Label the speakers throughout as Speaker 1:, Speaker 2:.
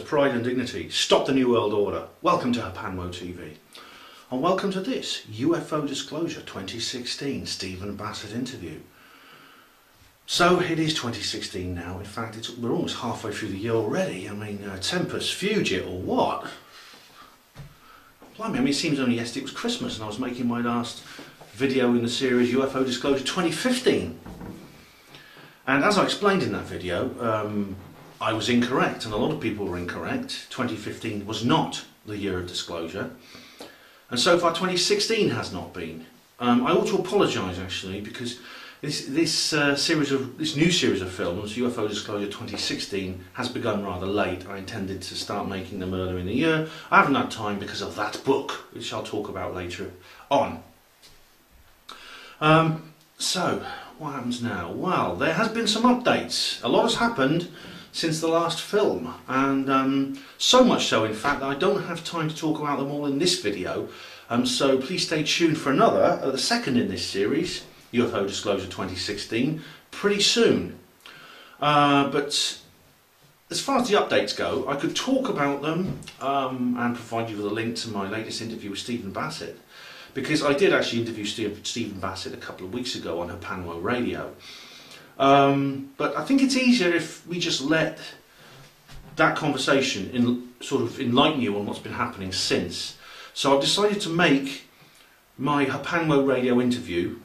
Speaker 1: pride and dignity, stop the New World Order. Welcome to Hapanwo TV. And welcome to this UFO Disclosure 2016 Stephen Bassett interview. So it is 2016 now. In fact, we're almost halfway through the year already. I mean, Tempus Fugit or what? Blimey, I mean, it seems only yesterday it was Christmas and I was making my last video in the series UFO Disclosure 2015. And as I explained in that video, I was incorrect, and a lot of people were incorrect. 2015 was not the year of disclosure, and so far 2016 has not been. I ought to apologise actually, because this new series of films, UFO Disclosure 2016, has begun rather late. I intended to start making them earlier in the year. I haven't had time because of that book, which I'll talk about later on. So what happens now? Well, there has been some updates. A lot has happened since the last film, and so much so in fact that I don't have time to talk about them all in this video, so please stay tuned for another, the second in this series, UFO Disclosure 2016, pretty soon. But as far as the updates go, I could talk about them and provide you with a link to my latest interview with Stephen Bassett, because I did actually interview Stephen Bassett a couple of weeks ago on Hapanwo Radio. But I think it's easier if we just let that conversation sort of enlighten you on what's been happening since. So I've decided to make my Hapanwo Radio interview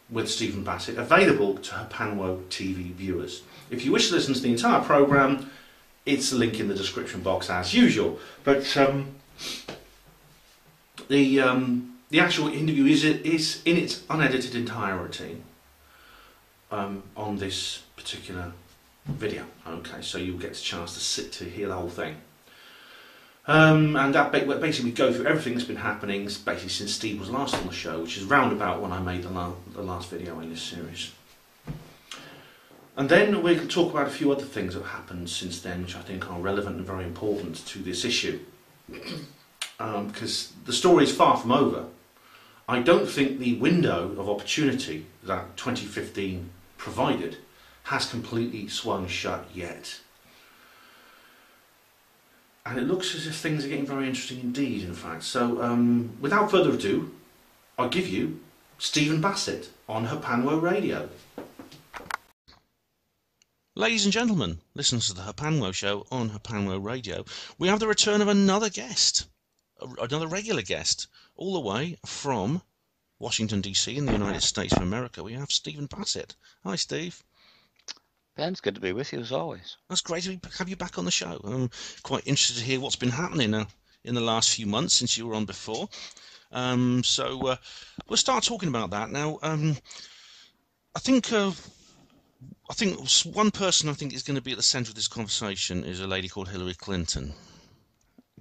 Speaker 1: with Stephen Bassett available to Hapanwo TV viewers. If you wish to listen to the entire programme, it's a link in the description box as usual. But the actual interview is in its unedited entirety on this particular video. Okay, so you'll get a chance to hear the whole thing. And that basically we go through everything that's been happening basically since Steve was last on the show, which is round about when I made the last video in this series. And then we can talk about a few other things that have happened since then, which I think are relevant and very important to this issue. Because the story is far from over. I don't think the window of opportunity that 2015 provided has completely swung shut yet. And it looks as if things are getting very interesting indeed, in fact. So, without further ado, I'll give you Stephen Bassett on Hapanwo Radio. Ladies and gentlemen, listeners to the Hapanwo Show on Hapanwo Radio, we have the return of another guest, another regular guest, all the way from Washington, D.C. in the United States of America. We have Stephen Bassett. Hi, Steve.
Speaker 2: Ben, it's good to be with you as always.
Speaker 1: That's great to have you back on the show. I'm quite interested to hear what's been happening in the last few months since you were on before. So we'll start talking about that now. I think one person I think is going to be at the centre of this conversation is a lady called Hillary Clinton.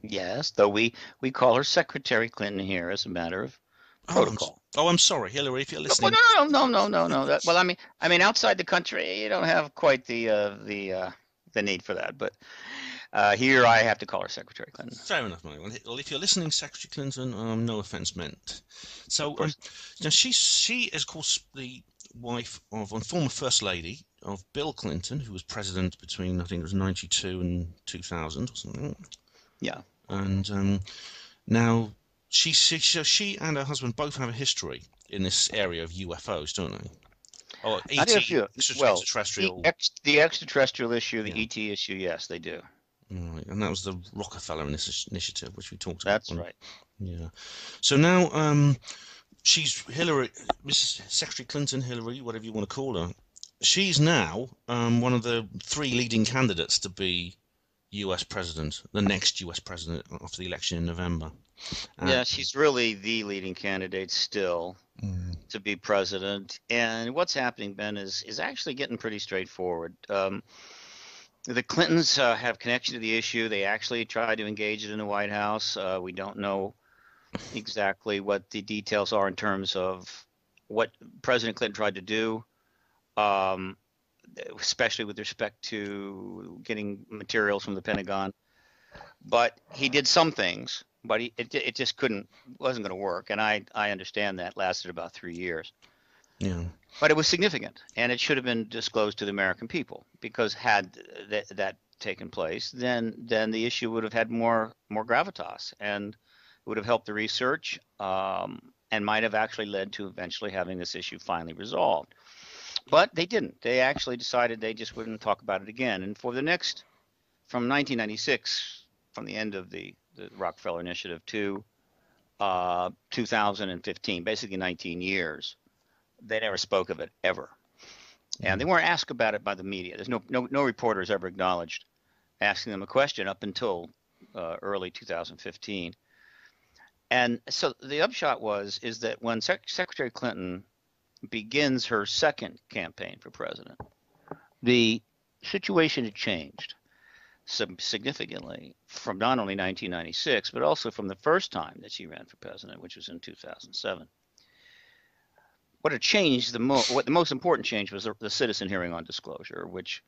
Speaker 2: Yes, though we call her Secretary Clinton here as a matter of protocol.
Speaker 1: I'm sorry, Hillary, if you're listening.
Speaker 2: Well, no. Well, I mean, outside the country, you don't have quite the need for that. But here, I have to call her Secretary Clinton.
Speaker 1: Fair enough, mate. Well, if you're listening, Secretary Clinton, no offence meant. So, now she is, of course, the wife of former First Lady of Bill Clinton, who was president between I think it was 92 and 2000 or something.
Speaker 2: Yeah.
Speaker 1: And now she and her husband both have a history in this area of UFOs, don't they? Or extraterrestrial.
Speaker 2: The extraterrestrial issue, the ET issue, yes, they do.
Speaker 1: Right, and that was the Rockefeller initiative, which we talked about.
Speaker 2: That's right.
Speaker 1: Yeah. So now she's Hillary, Mrs. Secretary Clinton, Hillary, whatever you want to call her. She's now one of the three leading candidates to be US president, the next US president after the election in November.
Speaker 2: Yeah, she's really the leading candidate still to be president. And what's happening, Ben, is actually getting pretty straightforward. The Clintons have connection to the issue. They actually tried to engage it in the White House. We don't know exactly what the details are in terms of what President Clinton tried to do, especially with respect to getting materials from the Pentagon. But he did some things, but it just wasn't going to work. And I understand that lasted about 3 years.
Speaker 1: Yeah. But
Speaker 2: it was significant, and it should have been disclosed to the American people, because had that taken place, then the issue would have had more gravitas, and it would have helped the research, and might have actually led to eventually having this issue finally resolved. But they didn't. They actually decided they just wouldn't talk about it again. And for the next, from 1996, from the end of the Rockefeller Initiative to 2015, basically 19 years, they never spoke of it ever. And they weren't asked about it by the media. There's no reporters ever acknowledged asking them a question up until early 2015. And so the upshot is that when Secretary Clinton begins her second campaign for president, the situation had changed significantly from not only 1996, but also from the first time that she ran for president, which was in 2007. What had changed, what the most important change was the citizen hearing on disclosure, which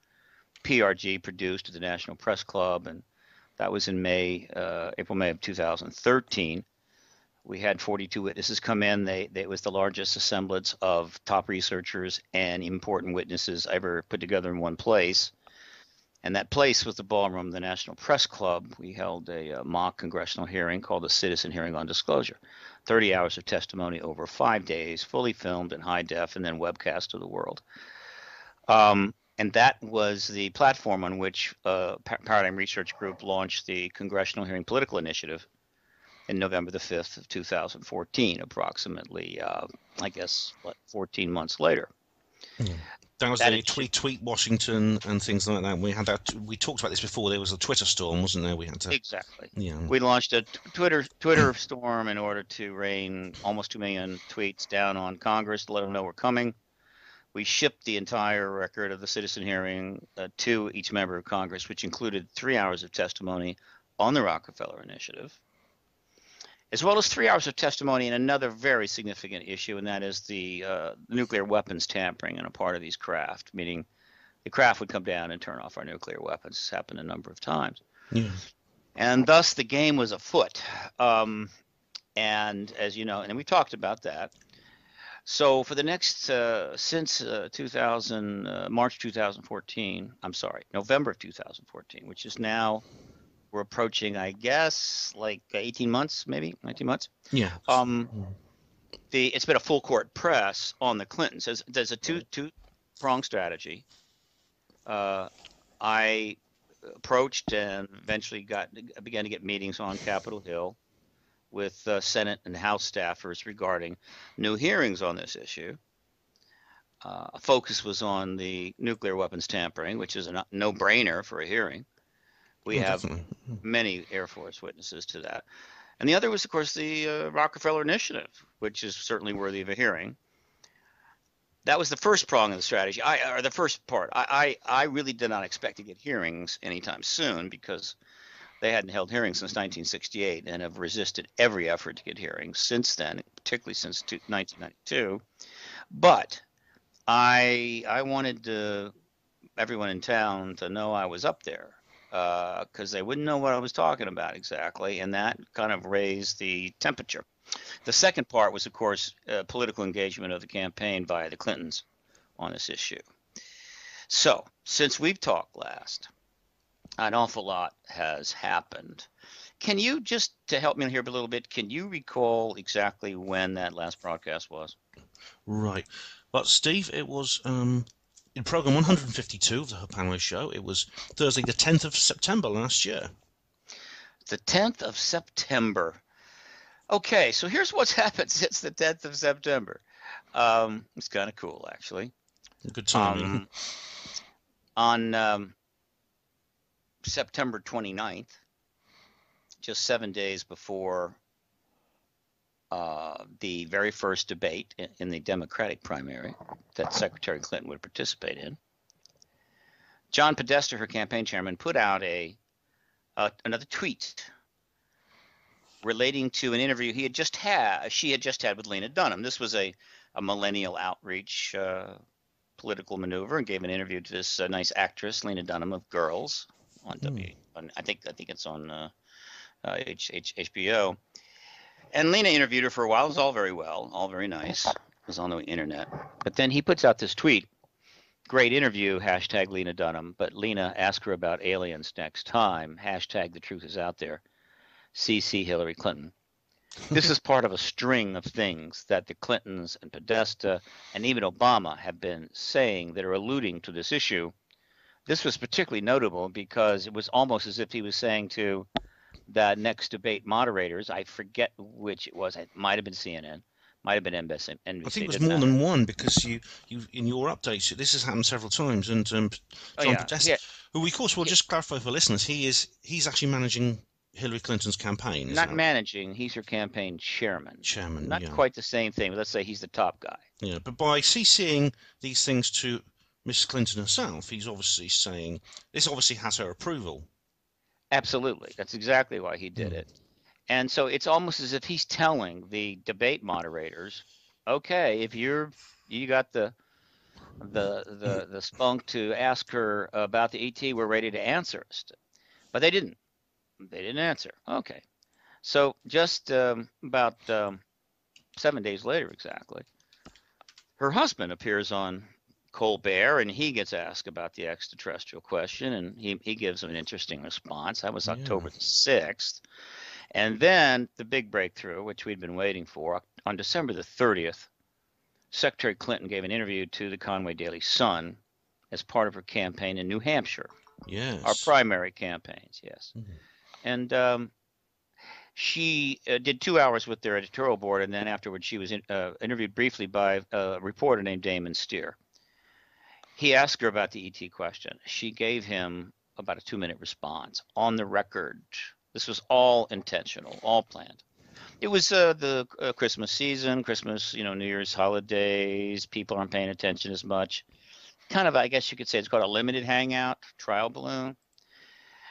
Speaker 2: PRG produced at the National Press Club, and that was in April, May of 2013. We had 42 witnesses come in. It was the largest assemblage of top researchers and important witnesses ever put together in one place. And that place was the ballroom of the National Press Club. We held a mock congressional hearing called the Citizen Hearing on Disclosure. 30 hours of testimony over 5 days, fully filmed in high def and then webcast to the world. And that was the platform on which Paradigm Research Group launched the Congressional Hearing Political Initiative in November the 5th of 2014, approximately, 14 months later.
Speaker 3: Yeah. That was the tweet Washington and things like that. We had that. We talked about this before. There was a Twitter storm, wasn't there? We had to
Speaker 2: exactly.
Speaker 3: Yeah.
Speaker 2: We launched a Twitter storm in order to rain almost 2 million tweets down on Congress to let them know we're coming. We shipped the entire record of the citizen hearing to each member of Congress, which included 3 hours of testimony on the Rockefeller Initiative, as well as 3 hours of testimony in another very significant issue, and that is the nuclear weapons tampering in a part of these craft, meaning the craft would come down and turn off our nuclear weapons. This happened a number of times.
Speaker 3: Yeah. And
Speaker 2: thus the game was afoot. And as you know, and we talked about that. So for the next, since March 2014, November of 2014, which is now, we're approaching, I guess, like 18 months, maybe 19 months.
Speaker 3: Yeah.
Speaker 2: It's been a full court press on the Clintons. There's a two-pronged strategy. I approached and eventually began to get meetings on Capitol Hill with Senate and House staffers regarding new hearings on this issue. A focus was on the nuclear weapons tampering, which is a no-brainer for a hearing. We have many Air Force witnesses to that. And the other was, of course, the Rockefeller Initiative, which is certainly worthy of a hearing. That was the first prong of the strategy, or the first part. I really did not expect to get hearings anytime soon because they hadn't held hearings since 1968 and have resisted every effort to get hearings since then, particularly since 1992. But I wanted everyone in town to know I was up there, because they wouldn't know what I was talking about exactly, and that kind of raised the temperature. The second part was, of course, political engagement of the campaign by the Clintons on this issue. So, since we've talked last, an awful lot has happened. Can you, just to help me here a little bit, can you recall exactly when that last broadcast was?
Speaker 3: Right. Well, Steve, it was in program 152 of the Panway Show. It was Thursday, the 10th of September last year.
Speaker 2: The 10th of September. Okay, so here's what's happened since the 10th of September. It's kind of cool, actually.
Speaker 3: Good timing.
Speaker 2: On September 29th, just 7 days before the very first debate in the Democratic primary that Secretary Clinton would participate in, John Podesta, her campaign chairman, put out another tweet relating to an interview she had just had with Lena Dunham. This was a millennial outreach political maneuver, and gave an interview to this nice actress, Lena Dunham of Girls, on I think it's on HBO. And Lena interviewed her for a while. It was all very well, all very nice. It was on the internet. But then he puts out this tweet Great interview, hashtag Lena Dunham. But Lena, ask her about aliens next time. Hashtag the truth is out there. CC Hillary Clinton. This is part of a string of things that the Clintons and Podesta and even Obama have been saying that are alluding to this issue. This was particularly notable because it was almost as if he was saying to the next debate moderators, I forget which it was, it might have been CNN, might have been NBC.
Speaker 3: I think it was more than one, because you in your updates, this has happened several times, and John Podesta, who of course will just clarify for listeners, he's actually managing Hillary Clinton's campaign.
Speaker 2: Not managing, he's her campaign chairman. Not quite the same thing, but let's say he's the top guy.
Speaker 3: Yeah, but by CCing these things to Miss Clinton herself, he's obviously saying this obviously has her approval.
Speaker 2: Absolutely. That's exactly why he did it. And so it's almost as if he's telling the debate moderators, okay, if you got the spunk to ask her about the ET, we're ready to answer. But they didn't. They didn't answer. Okay. So just about 7 days later exactly, her husband appears on Colbert, and he gets asked about the extraterrestrial question, and he gives an interesting response. That was October the 6th. And then the big breakthrough, which we'd been waiting for, on December the 30th, Secretary Clinton gave an interview to the Conway Daily Sun as part of her campaign in New Hampshire.
Speaker 3: Yes.
Speaker 2: Our primary campaigns, yes. And she did 2 hours with their editorial board, and then afterwards she was interviewed briefly by a reporter named Damon Steer. He asked her about the ET question. She gave him about a 2-minute response on the record. This was all intentional, all planned. It was the Christmas season, Christmas, New Year's holidays. People aren't paying attention as much. Kind of, I guess you could say it's called a limited hangout, trial balloon.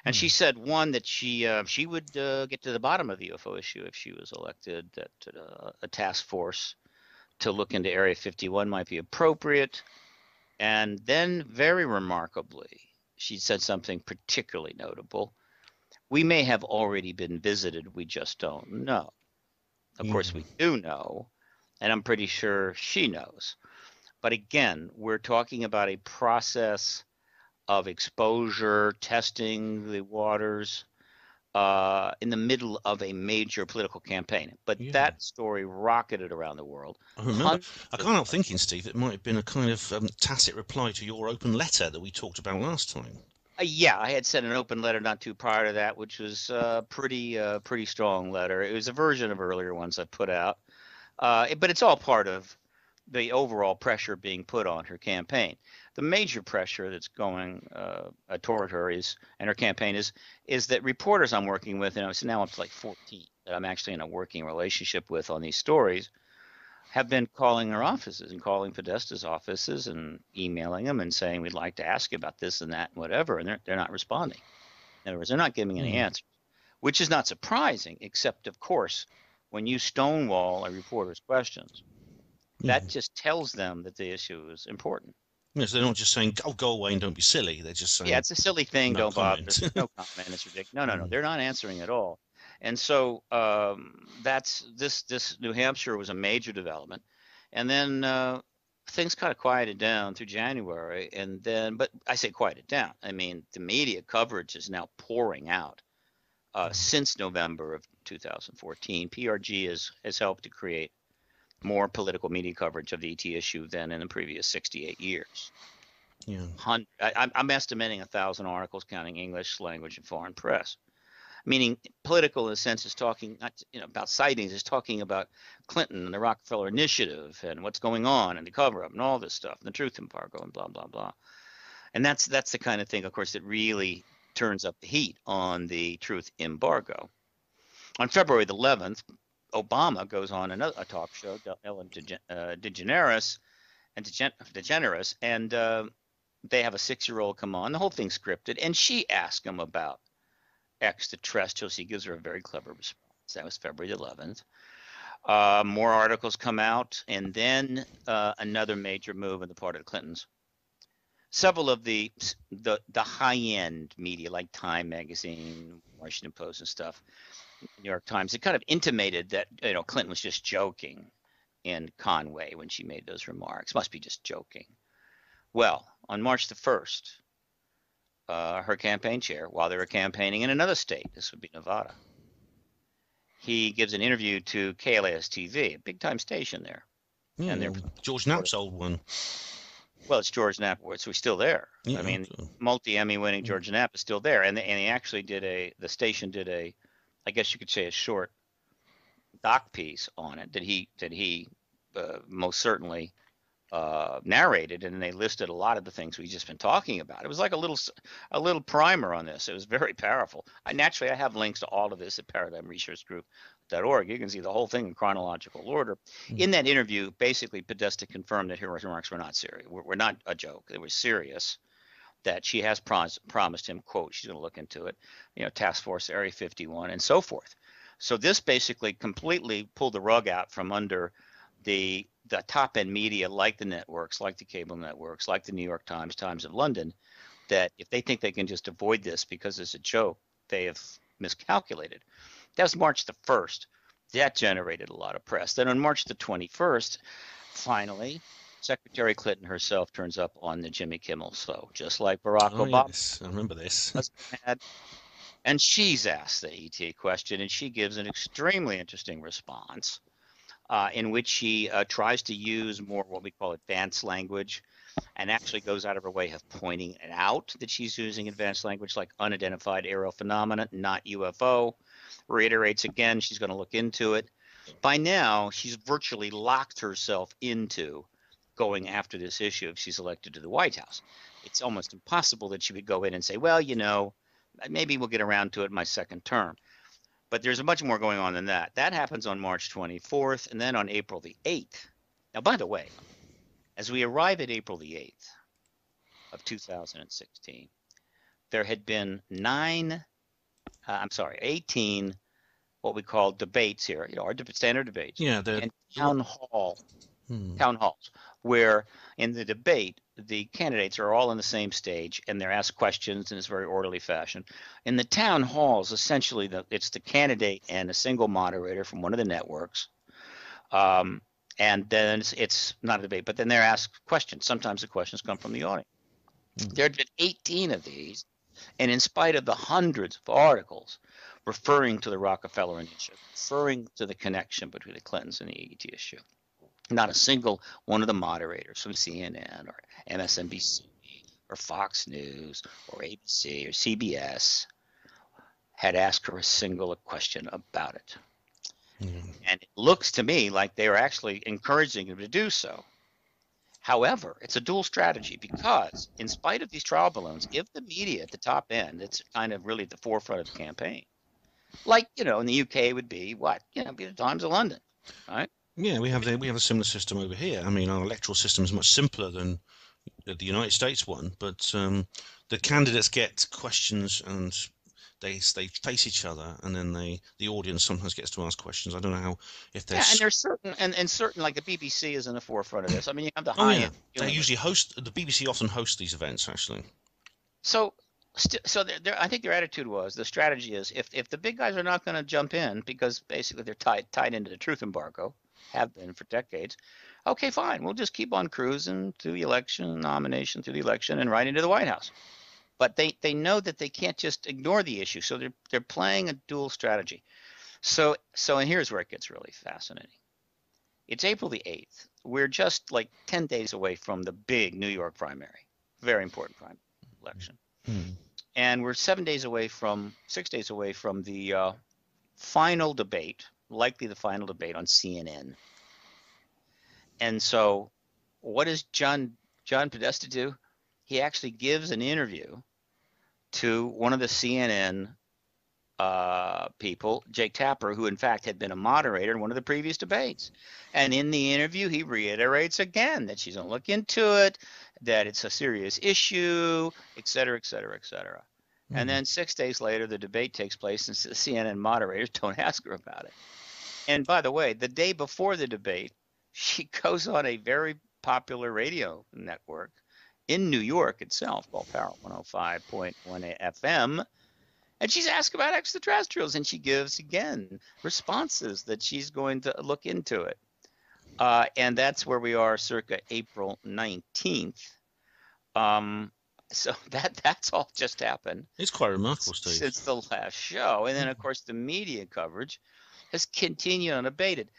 Speaker 2: And she said, one, that she would get to the bottom of the UFO issue if she was elected, that a task force to look into Area 51 might be appropriate. And then, very remarkably, she said something particularly notable. We may have already been visited, we just don't know. Of course, we do know, and I'm pretty sure she knows. But again, we're talking about a process of exposure, testing the waters in the middle of a major political campaign. But that story rocketed around the world.
Speaker 3: I remember. I can't help thinking, Steve, it might have been a kind of tacit reply to your open letter that we talked about last time.
Speaker 2: Yeah, I had sent an open letter not too prior to that, which was a pretty strong letter. It was a version of earlier ones I put out. But it's all part of the overall pressure being put on her campaign. The major pressure that's going toward her and her campaign is that reporters I'm working with, and it's now up to like 14 that I'm actually in a working relationship with on these stories, have been calling her offices and calling Podesta's offices and emailing them and saying, we'd like to ask you about this and that and whatever, and they're not responding. In other words, they're not giving any answers, which is not surprising, except, of course, when you stonewall a reporter's questions, that just tells them that the issue is important.
Speaker 3: Yes, they're not just saying, "Oh, go away and don't be silly." They're just saying,
Speaker 2: "Yeah, it's a silly thing.
Speaker 3: No
Speaker 2: don't
Speaker 3: comment.
Speaker 2: bother. No comment. It's ridiculous." No. They're not answering at all. And so that's this New Hampshire was a major development, and then things kind of quieted down through January, and then, but I say quieted down. I mean, the media coverage is now pouring out since November of 2014. PRG has helped to create more political media coverage of the ET issue than in the previous 68 years.
Speaker 3: Yeah.
Speaker 2: I'm estimating 1,000 articles, counting English language and foreign press. Meaning political, in a sense, is talking not about sightings, is talking about Clinton and the Rockefeller Initiative and what's going on and the cover-up and all this stuff, and the truth embargo and blah, blah, blah. And that's the kind of thing, of course, that really turns up the heat on the truth embargo. On February the 11th, Obama goes on a talk show, Ellen DeGeneres, and they have a 6-year-old come on. The whole thing's scripted, and she asks him about extraterrestrials. He gives her a very clever response. That was February the 11th. More articles come out, and then another major move on the part of the Clintons. Several of the high-end media, like Time Magazine, Washington Post, and stuff, New York Times, it kind of intimated that Clinton was just joking in Conway when she made those remarks. Must be just joking. Well, on March the 1st, her campaign chair, while they were campaigning in another state, this would be Nevada, he gives an interview to KLAS-TV, a big-time station there.
Speaker 3: Yeah,
Speaker 2: and they're
Speaker 3: George Knapp's old one.
Speaker 2: Well, it's George Knapp, so he's still there.
Speaker 3: Yeah,
Speaker 2: I mean, multi-Emmy winning George Knapp is still there, and he actually the station did a, I guess you could say, a short doc piece on it that he most certainly narrated, and they listed a lot of the things we've just been talking about. It was like a little primer on this. It was very powerful. I have links to all of this at ParadigmResearchGroup.org. You can see the whole thing in chronological order. In that interview, basically, Podesta confirmed that her remarks were not serious. We're not a joke. They were serious. That she has promised him, quote, she's going to look into it, Task Force Area 51 and so forth. So this basically completely pulled the rug out from under the top end media, like the networks, like the cable networks, like the New York Times, Times of London, that if they think they can just avoid this because it's a joke, they have miscalculated. That was March the 1st. That generated a lot of press. Then on March the 21st, finally, Secretary Clinton herself turns up on the Jimmy Kimmel show, just like Barack Obama.
Speaker 3: Yes, I remember this.
Speaker 2: And she's asked the ET question, and she gives an extremely interesting response. In which she tries to use more what we call advanced language, and actually goes out of her way of pointing it out that she's using advanced language like unidentified aerial phenomena, not UFO. Reiterates again she's going to look into it. By now, she's virtually locked herself into going after this issue if she's elected to the White House. It's almost impossible that she would go in and say, well, maybe we'll get around to it in my second term. But there's much more going on than that. That happens on March 24th, and then on April the 8th. Now, by the way, as we arrive at April the 8th of 2016, there had been 18 what we call debates here, our standard debates.
Speaker 3: Yeah,
Speaker 2: and town halls, where in the debate, the candidates are all on the same stage and they're asked questions in this very orderly fashion. In the town halls, essentially, it's the candidate and a single moderator from one of the networks. And then it's not a debate, but then they're asked questions. Sometimes the questions come from the audience. There had been 18 of these, and in spite of the hundreds of articles referring to the Rockefeller Initiative, referring to the connection between the Clintons and the ET issue, not a single one of the moderators from CNN or MSNBC or Fox News or ABC or CBS had asked her a single question about it. And it looks to me like they are actually encouraging him to do so. However, it's a dual strategy because in spite of these trial balloons, if the media at the top end, it's kind of really at the forefront of the campaign, like, in the UK it would be be the Times of London, right?
Speaker 3: Yeah, we have a similar system over here. I mean, our electoral system is much simpler than the United States one, but the candidates get questions and they face each other, and then the audience sometimes gets to ask questions. I don't know if there's
Speaker 2: and there's certain like the BBC is in the forefront of this. I mean, you have the high end.
Speaker 3: They usually host the BBC often hosts these events actually.
Speaker 2: So I think their attitude was the strategy is if the big guys are not going to jump in because basically they're tied into the truth embargo, have been for decades. Okay, fine. We'll just keep on cruising through the election, nomination through the election, and right into the White House. But they know that they can't just ignore the issue, so they're playing a dual strategy. So and here's where it gets really fascinating. It's April the 8th. We're just like 10 days away from the big New York primary, very important primary election, and we're 6 days away from the final debate, likely the final debate on CNN. And so, what does John Podesta do? He actually gives an interview to one of the CNN people, Jake Tapper, who in fact had been a moderator in one of the previous debates. And in the interview, he reiterates again that she's going to look into it, that it's a serious issue, et cetera, et cetera, et cetera. And then 6 days later, the debate takes place, and the CNN moderators don't ask her about it. And by the way, the day before the debate, she goes on a very popular radio network in New York itself called Power 105.1 FM. And she's asked about extraterrestrials, and she gives, again, responses that she's going to look into it. And that's where we are circa April 19th. So that's all just happened
Speaker 3: It's quite remarkable, Steve.
Speaker 2: since the last show. And then, of course, the media coverage has continued unabated.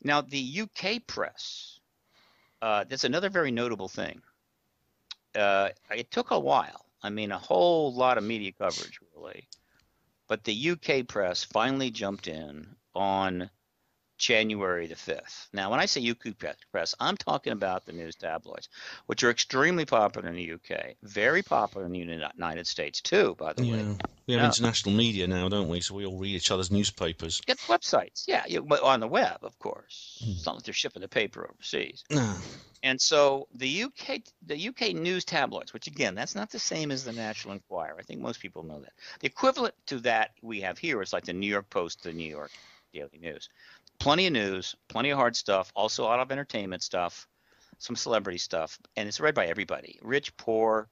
Speaker 2: Now, the UK press, that's another very notable thing. It took a while. I mean, a whole lot of media coverage, really. But the UK press finally jumped in on January the 5th. Now, when I say UK press, I'm talking about the news tabloids, which are extremely popular in the UK, very popular in the United States too, by the way.
Speaker 3: Yeah, we have international media now, don't we? So we all read each other's newspapers.
Speaker 2: Get websites, yeah, on the web, of course. It's not like they're shipping the paper overseas.
Speaker 3: No.
Speaker 2: And so the UK news tabloids, which again, that's not the same as the National Enquirer. I think most people know that. The equivalent to that we have here is like the New York Post, the New York Daily News. Plenty of news, plenty of hard stuff, also a lot of entertainment stuff, some celebrity stuff, and it's read by everybody: rich, poor,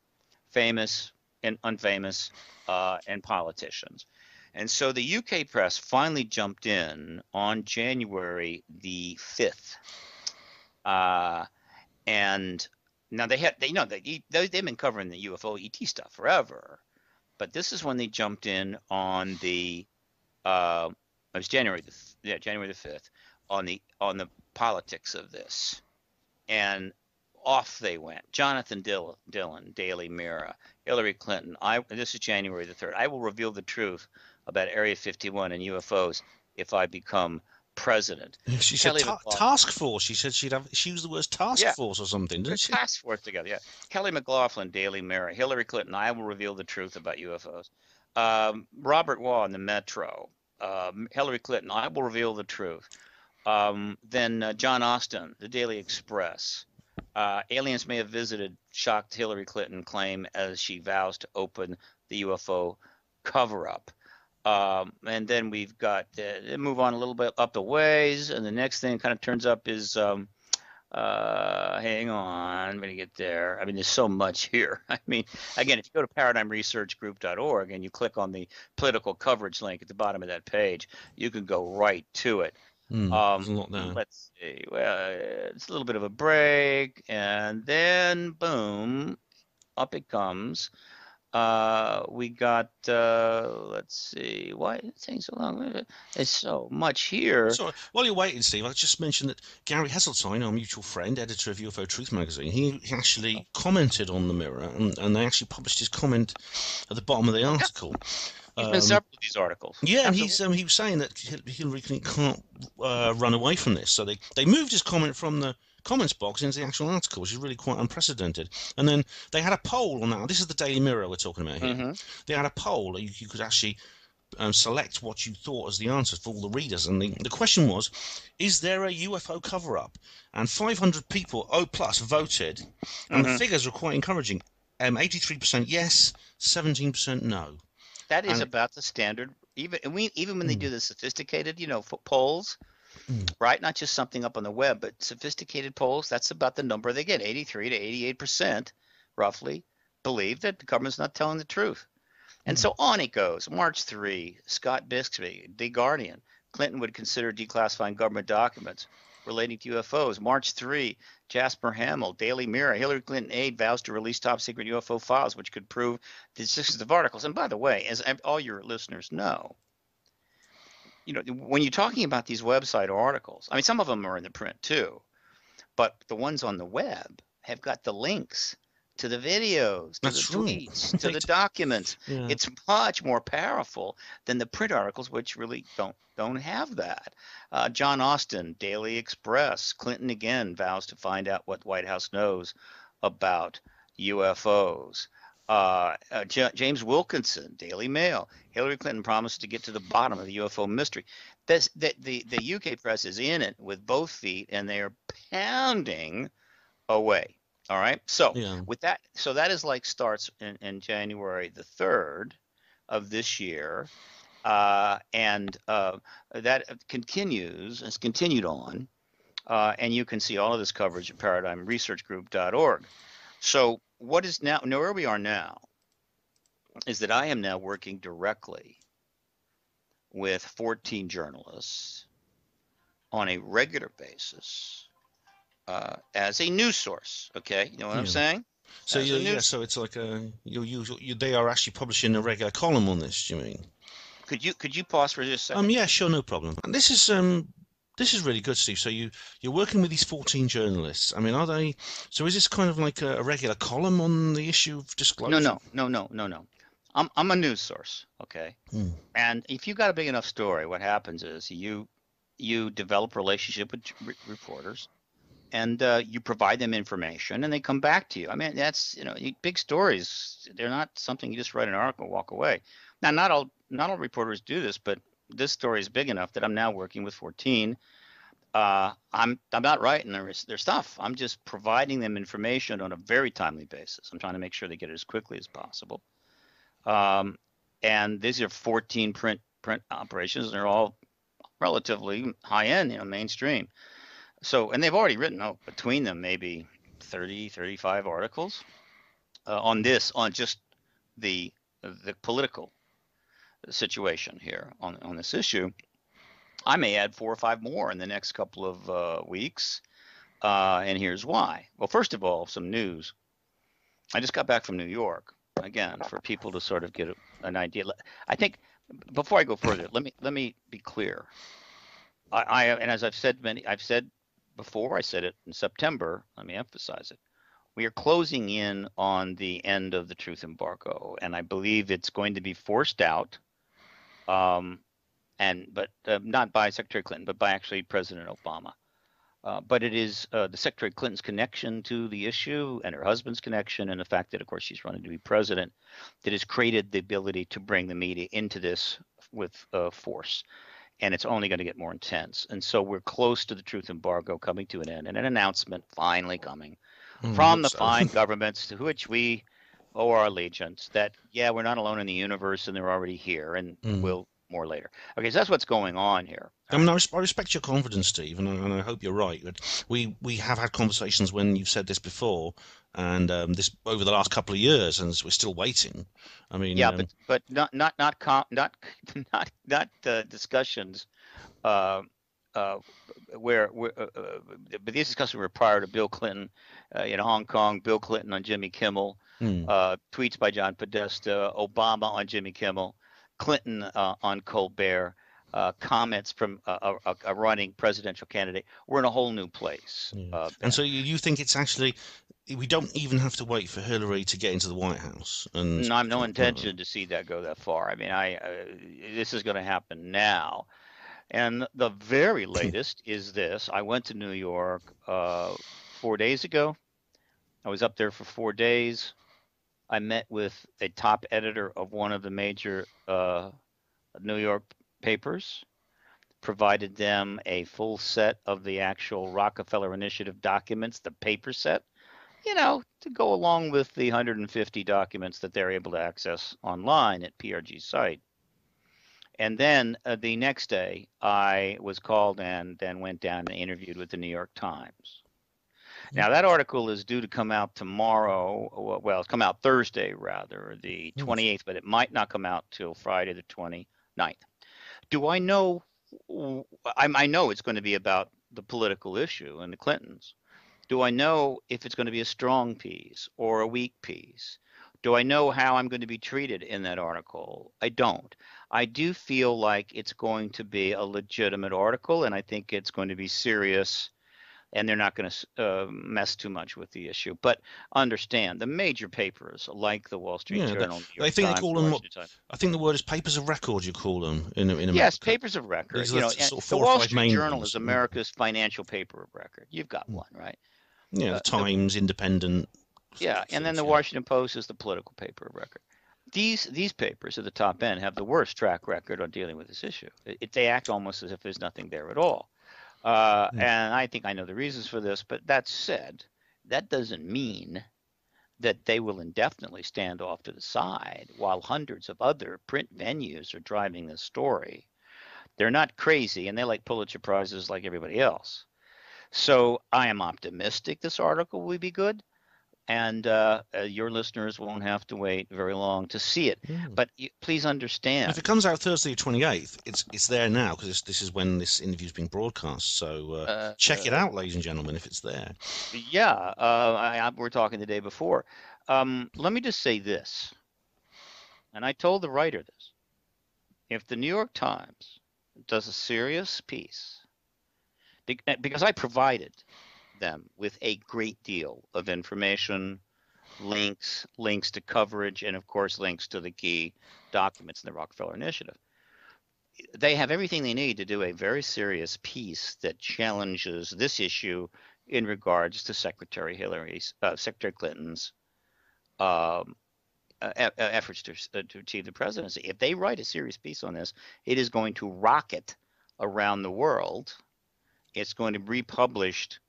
Speaker 2: famous and unfamous, and politicians. And so the UK press finally jumped in on January the 5th. And now they've been covering the UFO ET stuff forever, but this is when they jumped in on the it was January the 5th on the politics of this, and off they went. Jonathan Dillon, Daily Mirror, Hillary Clinton. This is January the 3rd. I will reveal the truth about Area 51 and UFOs if I become president.
Speaker 3: She said task force. She said she used the word task force or something, didn't she?
Speaker 2: Task force together, yeah. Kelly McLaughlin, Daily Mirror. Hillary Clinton, I will reveal the truth about UFOs. Robert Waugh in the Metro. Hillary Clinton, I will reveal the truth. Then John Austin, the Daily Express. Aliens may have visited, shocked Hillary Clinton claim as she vows to open the UFO cover-up. And then we've got move on a little bit up the ways, and the next thing kind of turns up is hang on, I'm going to get there. I mean, there's so much here. I mean, again, if you go to paradigmresearchgroup.org and you click on the political coverage link at the bottom of that page, you can go right to it.
Speaker 3: There's a lot there.
Speaker 2: Let's see. Well, it's a little bit of a break, and then boom, up it comes. We got, let's see, why is it taking so long? There's so much here.
Speaker 3: So while you're waiting, Steve, I just mentioned that Gary Heseltine, our mutual friend, editor of UFO Truth magazine, he actually commented on the Mirror, and they actually published his comment at the bottom of the article.
Speaker 2: He's been several of these articles.
Speaker 3: Yeah, and he was saying that Hillary Clinton can't run away from this. So they moved his comment from the comments box into the actual article, which is really quite unprecedented. And then they had a poll on that. This is the Daily Mirror we're talking about here. Mm-hmm. They had a poll. You could actually select what you thought as the answers for all the readers. And the question was, is there a UFO cover-up? And 500 people, plus, voted. And the figures were quite encouraging. 83% yes, 17% no.
Speaker 2: That is about the standard. Even when they do the sophisticated, polls, right? Not just something up on the web, but sophisticated polls. That's about the number they get. 83 to 88%, roughly, believe that the government's not telling the truth. And so on it goes. March 3, Scott Bixby, The Guardian. Clinton would consider declassifying government documents relating to UFOs. March 3, Jasper Hamill, Daily Mirror. Hillary Clinton aide vows to release top secret UFO files, which could prove the existence of articles. And by the way, as all your listeners know, when you're talking about these website articles, I mean, some of them are in the print too, but the ones on the web have got the links to the videos, to the tweets, to the documents. Yeah. It's much more powerful than the print articles, which really don't have that. John Austin, Daily Express. Clinton again vows to find out what White House knows about UFOs. James Wilkinson, Daily Mail. Hillary Clinton promises to get to the bottom of the UFO mystery. The UK press is in it with both feet, and they are pounding away. All right. So with that, that is starts in January the 3rd of this year, and that has continued on, and you can see all of this coverage at paradigmresearchgroup.org. So what is now where we are now is that I am now working directly with 14 journalists on a regular basis. As a news source, okay? You know what I'm saying?
Speaker 3: So
Speaker 2: as a
Speaker 3: yeah,
Speaker 2: news.
Speaker 3: so it's like they are actually publishing a regular column on this. Do you mean?
Speaker 2: Could you pause for just a second?
Speaker 3: Yeah, sure, no problem. And this is really good, Steve. So you're working with these 14 journalists. I mean, are they? So is this kind of like a regular column on the issue of
Speaker 2: No,
Speaker 3: disclosure?
Speaker 2: no, no, no, no, no. I'm a news source, okay?
Speaker 3: Hmm.
Speaker 2: And if you got a big enough story, what happens is you develop a relationship with reporters, and you provide them information, and they come back to you. I mean, that's big stories. They're not something you just write an article and walk away. Now, not all reporters do this, but this story is big enough that I'm now working with 14. I'm not writing their stuff. I'm just providing them information on a very timely basis. I'm trying to make sure they get it as quickly as possible. And these are 14 print operations, and they're all relatively high end, mainstream. So, and they've already written between them maybe 30, 35 articles on just the political situation here on this issue. I may add 4 or 5 more in the next couple of weeks, and here's why. Well, first of all, some news. I just got back from New York again for people to sort of get an idea. I think before I go further, let me be clear. And as I've said before, I said it in September. Let me emphasize it. We are closing in on the end of the truth embargo, and I believe it's going to be forced out. But not by Secretary Clinton, but by actually President Obama. But it is the Secretary Clinton's connection to the issue and her husband's connection, and the fact that, of course, she's running to be president, that has created the ability to bring the media into this with force. And it's only going to get more intense. And so we're close to the truth embargo coming to an end, and an announcement finally coming from the fine governments to which we owe our allegiance that, yeah, we're not alone in the universe, and they're already here, and we'll more later. Okay, so that's what's going on here.
Speaker 3: I mean, I respect your confidence, Steve, and I hope you're right. But we have had conversations when you've said this before, and this over the last couple of years, and we're still waiting. I mean,
Speaker 2: yeah, but not discussions where but these discussions were prior to Bill Clinton in Hong Kong, Bill Clinton on Jimmy Kimmel, tweets by John Podesta, Obama on Jimmy Kimmel, Clinton on Colbert, comments from a running presidential candidate. We're in a whole new place.
Speaker 3: And so you think it's actually, we don't even have to wait for Hillary to get into the White House? And
Speaker 2: no, I have no intention to see that go that far. I mean, this is going to happen now. And the very latest is this. I went to New York 4 days ago. I was up there for 4 days. I met with a top editor of one of the major New York papers, provided them a full set of the actual Rockefeller Initiative documents, the paper set, to go along with the 150 documents that they're able to access online at PRG's site. And then the next day, I was called and then went down and interviewed with the New York Times. Now, that article is due to come out tomorrow. Well, it's come out Thursday, rather, the 28th, but it might not come out till Friday, the 29th. Do I know? I know it's going to be about the political issue and the Clintons. Do I know if it's going to be a strong piece or a weak piece? Do I know how I'm going to be treated in that article? I don't. I do feel like it's going to be a legitimate article, and I think it's going to be serious, and they're not going to mess too much with the issue. But understand, the major papers like the Wall Street Journal, New York
Speaker 3: Times,
Speaker 2: they call them.
Speaker 3: I think the word is papers of record. You call them in America.
Speaker 2: Yes, papers of record. The Wall Street Journal is America's financial paper of record. You've got one, right?
Speaker 3: Yeah, the Times, Independent.
Speaker 2: Yeah, and then the Washington Post is the political paper of record. These papers at the top end have the worst track record on dealing with this issue. They act almost as if there's nothing there at all. And I think I know the reasons for this, but that said, that doesn't mean that they will indefinitely stand off to the side while hundreds of other print venues are driving this story. They're not crazy, and they like Pulitzer Prizes like everybody else. So I am optimistic this article will be good. and your listeners won't have to wait very long to see it. But please understand,
Speaker 3: if it comes out Thursday the 28th, it's there now, because this is when this interview's being broadcast. So check it out, ladies and gentlemen, if it's there.
Speaker 2: yeah, we're talking the day before. Let me just say this, and I told the writer this. If the New York Times does a serious piece, because I provided them with a great deal of information, links to coverage, and of course links to the key documents in the Rockefeller Initiative. They have everything they need to do a very serious piece that challenges this issue in regards to Secretary Clinton's efforts to achieve the presidency. If they write a serious piece on this, it is going to rocket around the world. It's going to be republished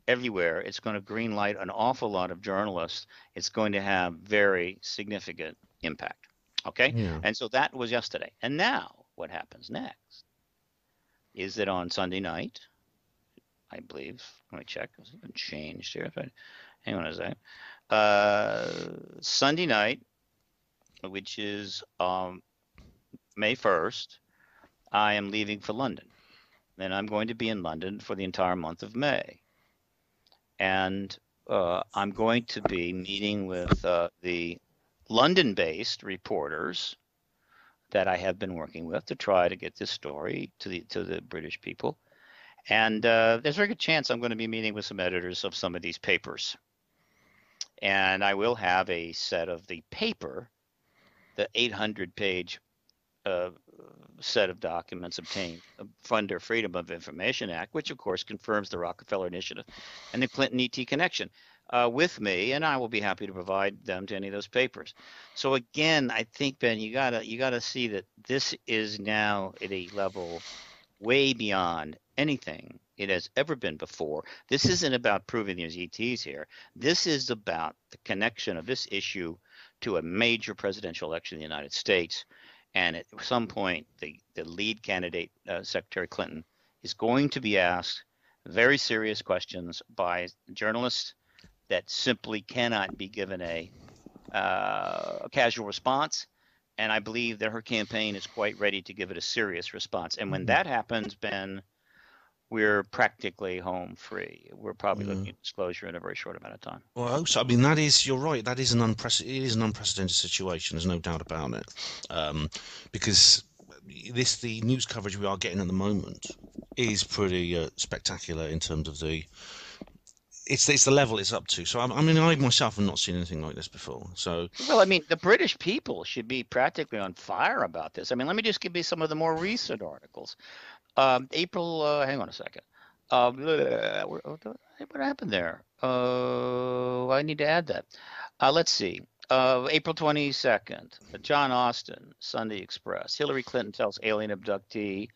Speaker 2: everywhere. It's going to greenlight an awful lot of journalists. It's going to have very significant impact. Okay?
Speaker 3: Yeah.
Speaker 2: And so that was yesterday. And now what happens next is that on Sunday night, I believe, let me check, it's been changed here. Hang on a second. Sunday night, which is May 1st, I am leaving for London. And I'm going to be in London for the entire month of May. And I'm going to be meeting with the London-based reporters that I have been working with to try to get this story to the British people. And there's a very good chance I'm going to be meeting with some editors of some of these papers. And I will have a set of the paper, the 800-page set of documents obtained under Freedom of Information Act, which of course confirms the Rockefeller Initiative and the Clinton ET connection with me, and I will be happy to provide them to any of those papers. So again, I think, Ben, you gotta see that this is now at a level way beyond anything it has ever been before. This isn't about proving there's ETs here. This is about the connection of this issue to a major presidential election in the United States. And at some point, the lead candidate, Secretary Clinton, is going to be asked very serious questions by journalists that simply cannot be given a casual response. And I believe that her campaign is quite ready to give it a serious response. And when that happens, Ben, we're practically home free. We're probably looking at disclosure in a very short amount of time.
Speaker 3: Well, I hope so. I mean, you're right. It is an unprecedented situation. There's no doubt about it. Because the news coverage we are getting at the moment is pretty spectacular in terms of it's the level it's up to. So I mean, I myself have not seen anything like this before. So
Speaker 2: well, I mean, the British people should be practically on fire about this. I mean, let me just give you some of the more recent articles. April, hang on a second. What happened there? I need to add that. Let's see. April 22nd, John Austin, Sunday Express. Hillary Clinton tells alien abductee.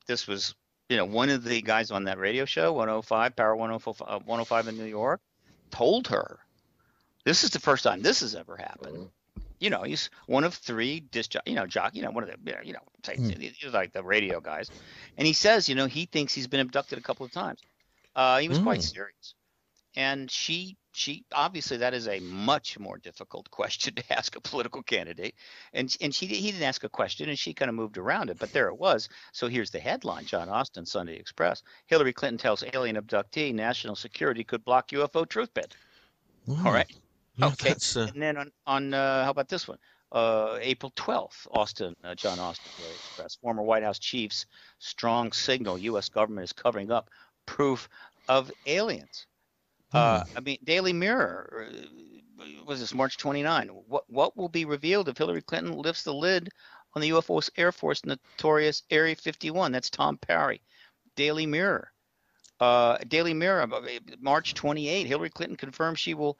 Speaker 2: This was, one of the guys on that radio show, 105, Power 105 in New York, told her. This is the first time this has ever happened. He's one of three disc jockey, one of the, like the radio guys. And he says, he thinks he's been abducted a couple of times. He was quite serious. And she obviously, that is a much more difficult question to ask a political candidate. And he didn't ask a question, and she kind of moved around it. But there it was. So here's the headline, John Austin, Sunday Express. Hillary Clinton tells alien abductee national security could block UFO truth bit.
Speaker 3: Wow.
Speaker 2: All right.
Speaker 3: Yeah,
Speaker 2: Okay. And then on how about this one? April 12th, John Austin, Daily Express. Former White House chiefs strong signal U.S. government is covering up proof of aliens. I mean, Daily Mirror, was this March 29? What will be revealed if Hillary Clinton lifts the lid on the UFO Air Force notorious Area 51? That's Tom Parry. Daily Mirror, March 28. Hillary Clinton confirms she will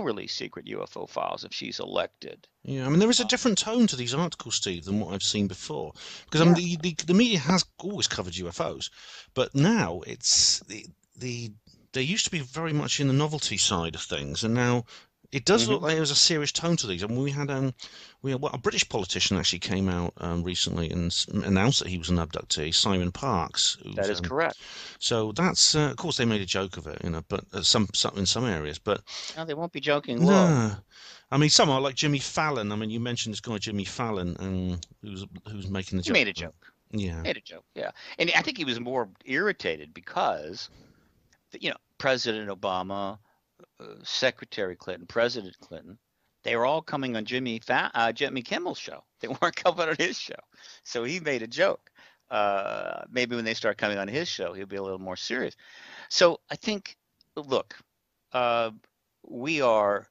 Speaker 2: release secret UFO files if she's elected.
Speaker 3: Yeah, I mean, there is a different tone to these articles, Steve, than what I've seen before. Because I mean, the media has always covered UFOs, but now it's they used to be very much in the novelty side of things, and now It does look like there was a serious tone to these. And well, a British politician actually came out recently and announced that he was an abductee, Simon Parks.
Speaker 2: That is correct.
Speaker 3: So that's, of course, they made a joke of it, but some in some areas. But
Speaker 2: No, they won't be joking low.
Speaker 3: no, I mean, some are like Jimmy Fallon. I mean, you mentioned this guy Jimmy Fallon, who's making the joke.
Speaker 2: He made a joke.
Speaker 3: Yeah,
Speaker 2: made a joke. Yeah, and I think he was more irritated because, President Obama, Secretary Clinton, President Clinton, they were all coming on Jimmy Kimmel's show. They weren't coming on his show, so he made a joke. Maybe when they start coming on his show, he'll be a little more serious. So I think, look, we are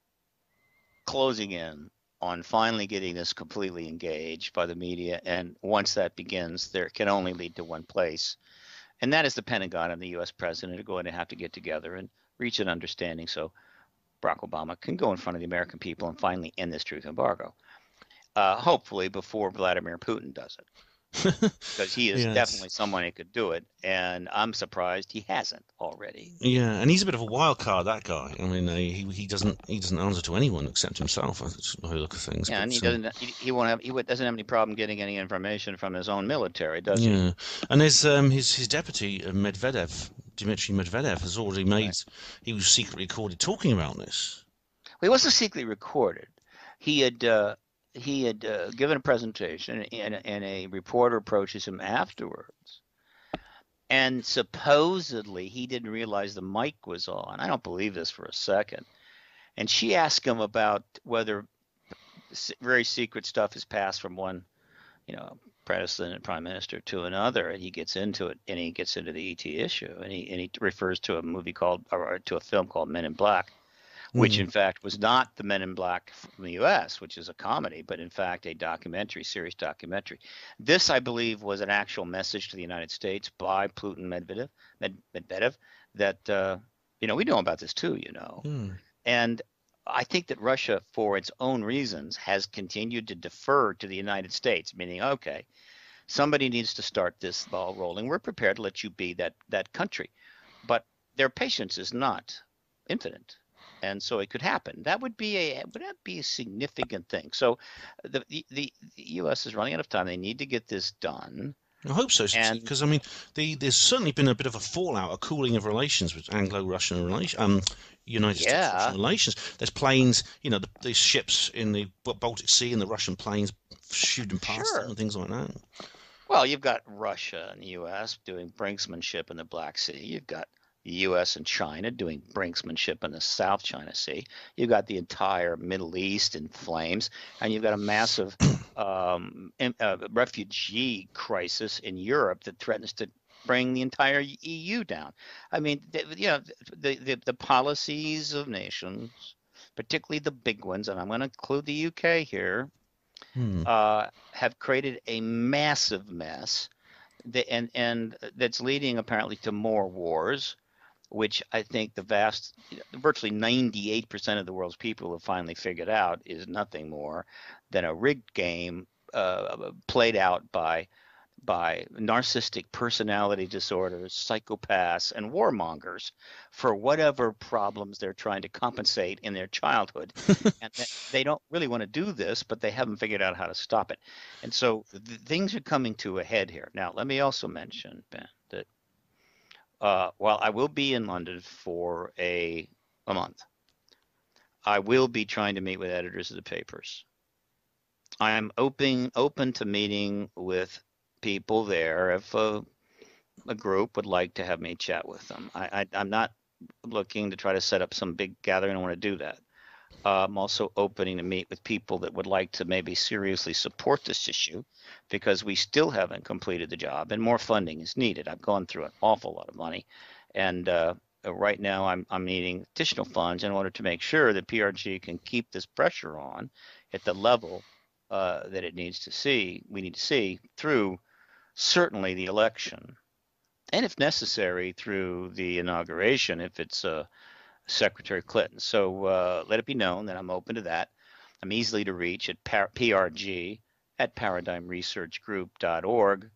Speaker 2: closing in on finally getting this completely engaged by the media, and once that begins, there can only lead to one place, and that is the Pentagon and the U.S. president are going to have to get together and reach an understanding so Barack Obama can go in front of the American people and finally end this truth embargo, hopefully before Vladimir Putin does it. Because he is definitely someone who could do it, and I'm surprised he hasn't already.
Speaker 3: Yeah, and he's a bit of a wild card, that guy. I mean, he doesn't answer to anyone except himself. That's the way I look at things.
Speaker 2: Yeah, and he doesn't have any problem getting any information from his own military, does he?
Speaker 3: Yeah, and there's his deputy Dmitry Medvedev has already made. Right. He was secretly recorded talking about this.
Speaker 2: Well, he wasn't secretly recorded. He had given a presentation, and a reporter approaches him afterwards, and supposedly he didn't realize the mic was on. I don't believe this for a second. And she asked him about whether very secret stuff is passed from one, president and prime minister to another, and he gets into it, and he gets into the ET issue, and he refers to to a film called Men in Black, which in fact was not the Men in Black from the U.S., which is a comedy, but in fact a serious documentary. This, I believe, was an actual message to the United States by Putin Medvedev that, we know about this too, And I think that Russia, for its own reasons, has continued to defer to the United States, meaning, okay, somebody needs to start this ball rolling. We're prepared to let you be that country. But their patience is not infinite. And so it could happen. That would be a significant thing. So the U.S. is running out of time. They need to get this done.
Speaker 3: I hope so, because I mean, there's certainly been a bit of a fallout, a cooling of relations with Anglo-Russian relations, United States-Russian relations. There's planes, the ships in the Baltic Sea and the Russian planes shooting past them and things like that.
Speaker 2: Well, you've got Russia and the U.S. doing brinksmanship in the Black Sea. You've got the U.S. and China doing brinksmanship in the South China Sea. You've got the entire Middle East in flames, and you've got a massive refugee crisis in Europe that threatens to bring the entire EU down. I mean, the policies of nations, particularly the big ones, and I'm going to include the UK here, have created a massive mess, and that's leading apparently to more wars, which I think virtually 98% of the world's people have finally figured out is nothing more than a rigged game played out by narcissistic personality disorders, psychopaths, and warmongers for whatever problems they're trying to compensate in their childhood. And they don't really want to do this, but they haven't figured out how to stop it. And so things are coming to a head here. Now, let me also mention, Ben, that while I will be in London for a month, I will be trying to meet with editors of the papers. I am open to meeting with people there if a group would like to have me chat with them. I'm not looking to try to set up some big gathering. I don't want to do that. I'm also opening to meet with people that would like to maybe seriously support this issue, because we still haven't completed the job and more funding is needed. I've gone through an awful lot of money, and right now I'm needing additional funds in order to make sure that PRG can keep this pressure on at the level that it needs to see. We need to see through certainly the election, and if necessary through the inauguration if it's Secretary Clinton. So let it be known that I'm open to that. I'm easily to reach at PRG at paradigmresearchgroup.org.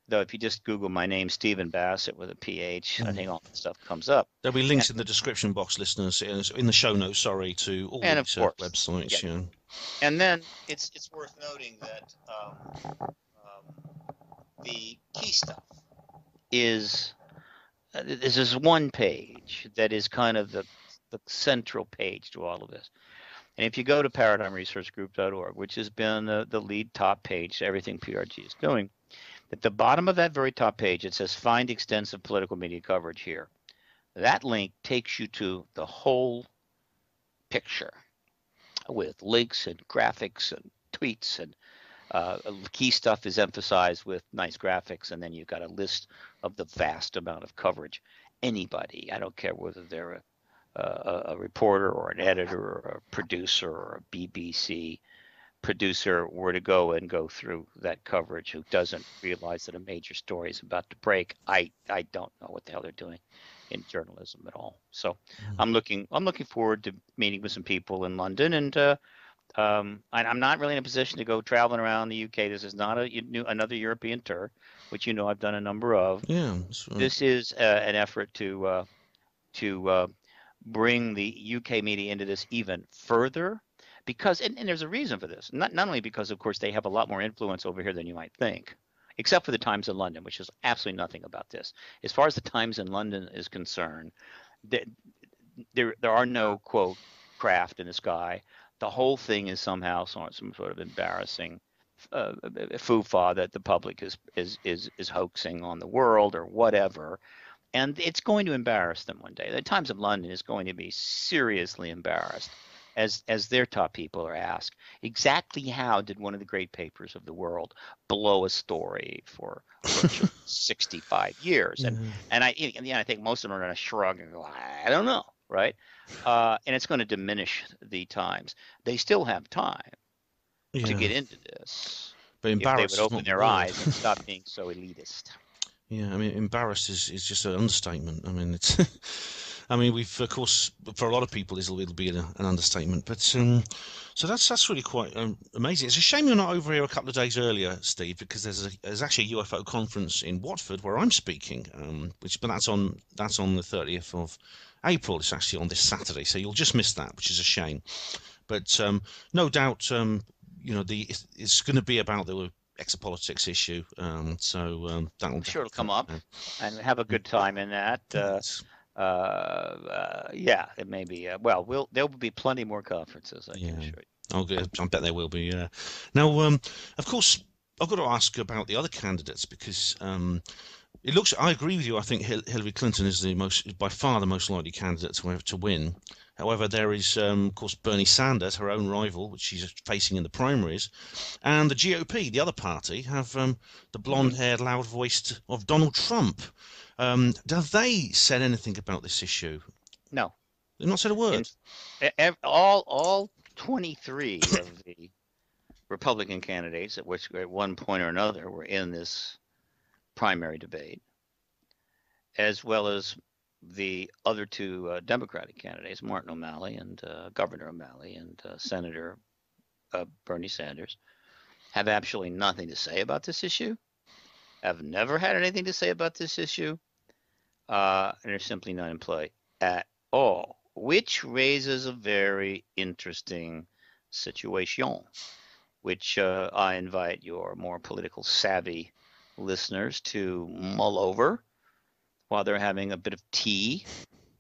Speaker 2: Though if you just Google my name, Stephen Bassett with a PH, I think all that stuff comes up.
Speaker 3: There'll be links in the description box, listeners, in the show notes. Sorry, to all
Speaker 2: And of
Speaker 3: these
Speaker 2: course,
Speaker 3: websites.
Speaker 2: yeah.
Speaker 3: Yeah.
Speaker 2: And then it's worth noting that the key stuff is this is one page that is kind of the central page to all of this. And if you go to paradigmresearchgroup.org, which has been the lead top page to everything PRG is doing, at the bottom of that very top page, it says find extensive political media coverage here. That link takes you to the whole picture with links and graphics and tweets, and key stuff is emphasized with nice graphics, and then you've got a list of the vast amount of coverage. Anybody, I don't care whether they're a reporter or an editor or a producer or a BBC producer, were to go through that coverage, who doesn't realize that a major story is about to break, I don't know what the hell they're doing in journalism at all. So I'm looking forward to meeting with some people in London, and I'm not really in a position to go traveling around the UK. This is not another European tour, which I've done a number of.
Speaker 3: Yeah, that's right.
Speaker 2: This is an effort to bring the UK media into this even further, because and there's a reason for this. Not only because, of course, they have a lot more influence over here than you might think, except for the Times in London, which is absolutely nothing about this. As far as the Times in London is concerned, there are no, quote, craft in the sky. The whole thing is somehow some sort of embarrassing foo-fa that the public is hoaxing on the world or whatever. And it's going to embarrass them one day. The Times of London is going to be seriously embarrassed as their top people are asked, exactly how did one of the great papers of the world blow a story for 65 years? And I think most of them are going to shrug and go, I don't know, right? And it's going to diminish the Times. They still have time to get into this,
Speaker 3: but
Speaker 2: if they would open their eyes and stop being so elitist.
Speaker 3: Yeah, I mean, embarrassed is just an understatement. I mean, it's, I mean, we've, of course, for a lot of people, it'll be an understatement. But so that's really quite amazing. It's a shame you're not over here a couple of days earlier, Steve, because there's actually a UFO conference in Watford where I'm speaking, but that's on the 30th of April. It's actually on this Saturday, so you'll just miss that, which is a shame. But no doubt, it's going to be about the exopolitics issue, so that'll
Speaker 2: I'm sure it'll come up, and have a good time in that. Yeah, it may be. Well, there will be plenty more conferences, I can assure you.
Speaker 3: I bet there will be. Now, of course, I've got to ask about the other candidates, because it looks. I agree with you. I think Hillary Clinton is by far the most likely candidate to win. However, there is, of course, Bernie Sanders, her own rival, which she's facing in the primaries, and the GOP, the other party, have the blonde-haired, loud-voiced of Donald Trump. Have they said anything about this issue?
Speaker 2: No,
Speaker 3: they've not said a word.
Speaker 2: All 23 of the Republican candidates, at which at one point or another were in this primary debate, as well as the other two Democratic candidates, Martin O'Malley and Governor O'Malley and Senator Bernie Sanders, have absolutely nothing to say about this issue, have never had anything to say about this issue, and are simply not in play at all, which raises a very interesting situation, which I invite your more political savvy listeners to mull over while they're having a bit of tea,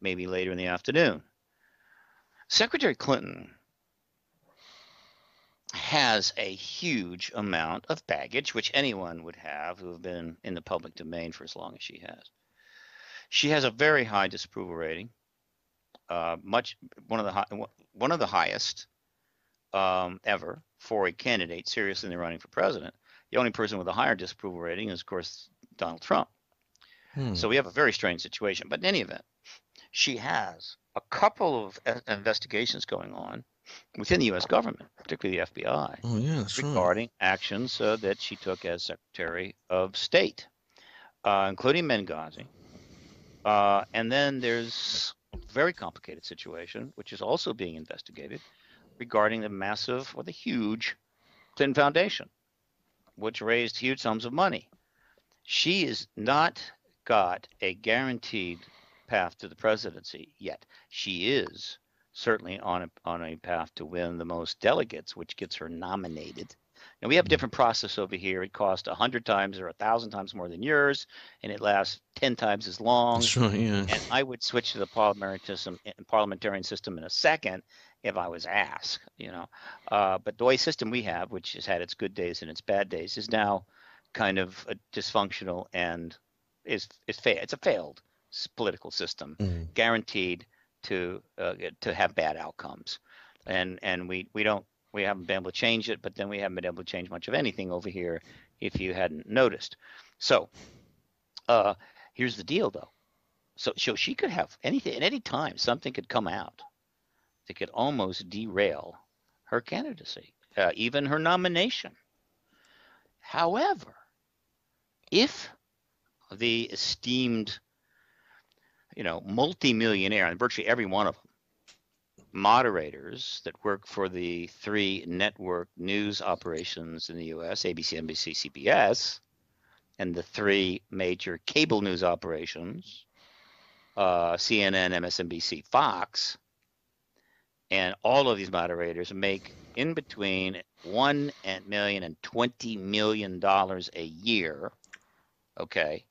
Speaker 2: maybe later in the afternoon. Secretary Clinton has a huge amount of baggage, which anyone would have who have been in the public domain for as long as she has. She has a very high disapproval rating, one of the highest ever for a candidate seriously in the running for president. The only person with a higher disapproval rating is, of course, Donald Trump. So we have a very strange situation. But in any event, she has a couple of investigations going on within the U.S. government, particularly the FBI, regarding actions that she took as Secretary of State, including Benghazi. And then there's a very complicated situation, which is also being investigated, regarding the huge Clinton Foundation, which raised huge sums of money. She has not got a guaranteed path to the presidency yet. She is certainly on a path to win the most delegates, which gets her nominated. And we have a different process over here. It costs 100 times or 1,000 times more than yours, and it lasts 10 times as long.
Speaker 3: That's right, yeah.
Speaker 2: And I would switch to the parliamentarian system in a second if I was asked, But the way system we have, which has had its good days and its bad days, is now kind of dysfunctional and it's a failed political system, guaranteed to have bad outcomes, and we haven't been able to change it, but then we haven't been able to change much of anything over here, if you hadn't noticed. So here's the deal, though. So she could have anything at any time. Something could come out that could almost derail her candidacy, even her nomination. However, if the esteemed, multimillionaire, and virtually every one of them, moderators that work for the 3 network news operations in the U.S., ABC, NBC, CBS, and the 3 major cable news operations, CNN, MSNBC, Fox, and all of these moderators make in between $1 million and $20 million a year. Okay,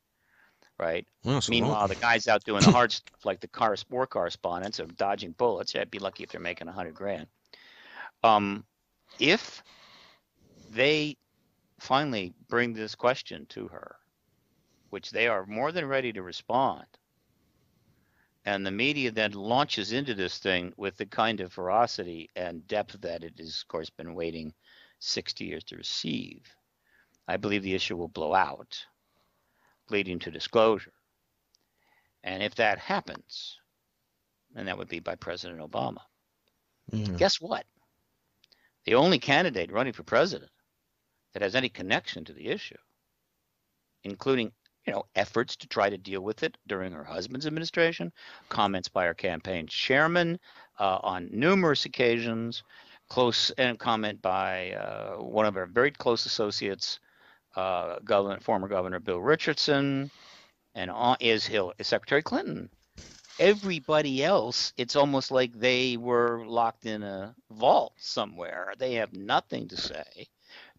Speaker 2: right?
Speaker 3: Well,
Speaker 2: meanwhile, the guys out doing the hard stuff, like the war correspondents or dodging bullets, I'd be lucky if they're making $100,000. If they finally bring this question to her, which they are more than ready to respond, and the media then launches into this thing with the kind of ferocity and depth that it has, of course, been waiting 60 years to receive, I believe the issue will blow out, leading to disclosure. And if that happens, and that would be by President Obama, guess what? The only candidate running for president that has any connection to the issue, including efforts to try to deal with it during her husband's administration, comments by her campaign chairman on numerous occasions, and comment by one of her very close associates, former Governor Bill Richardson, and is Secretary Clinton. Everybody else, it's almost like they were locked in a vault somewhere. They have nothing to say.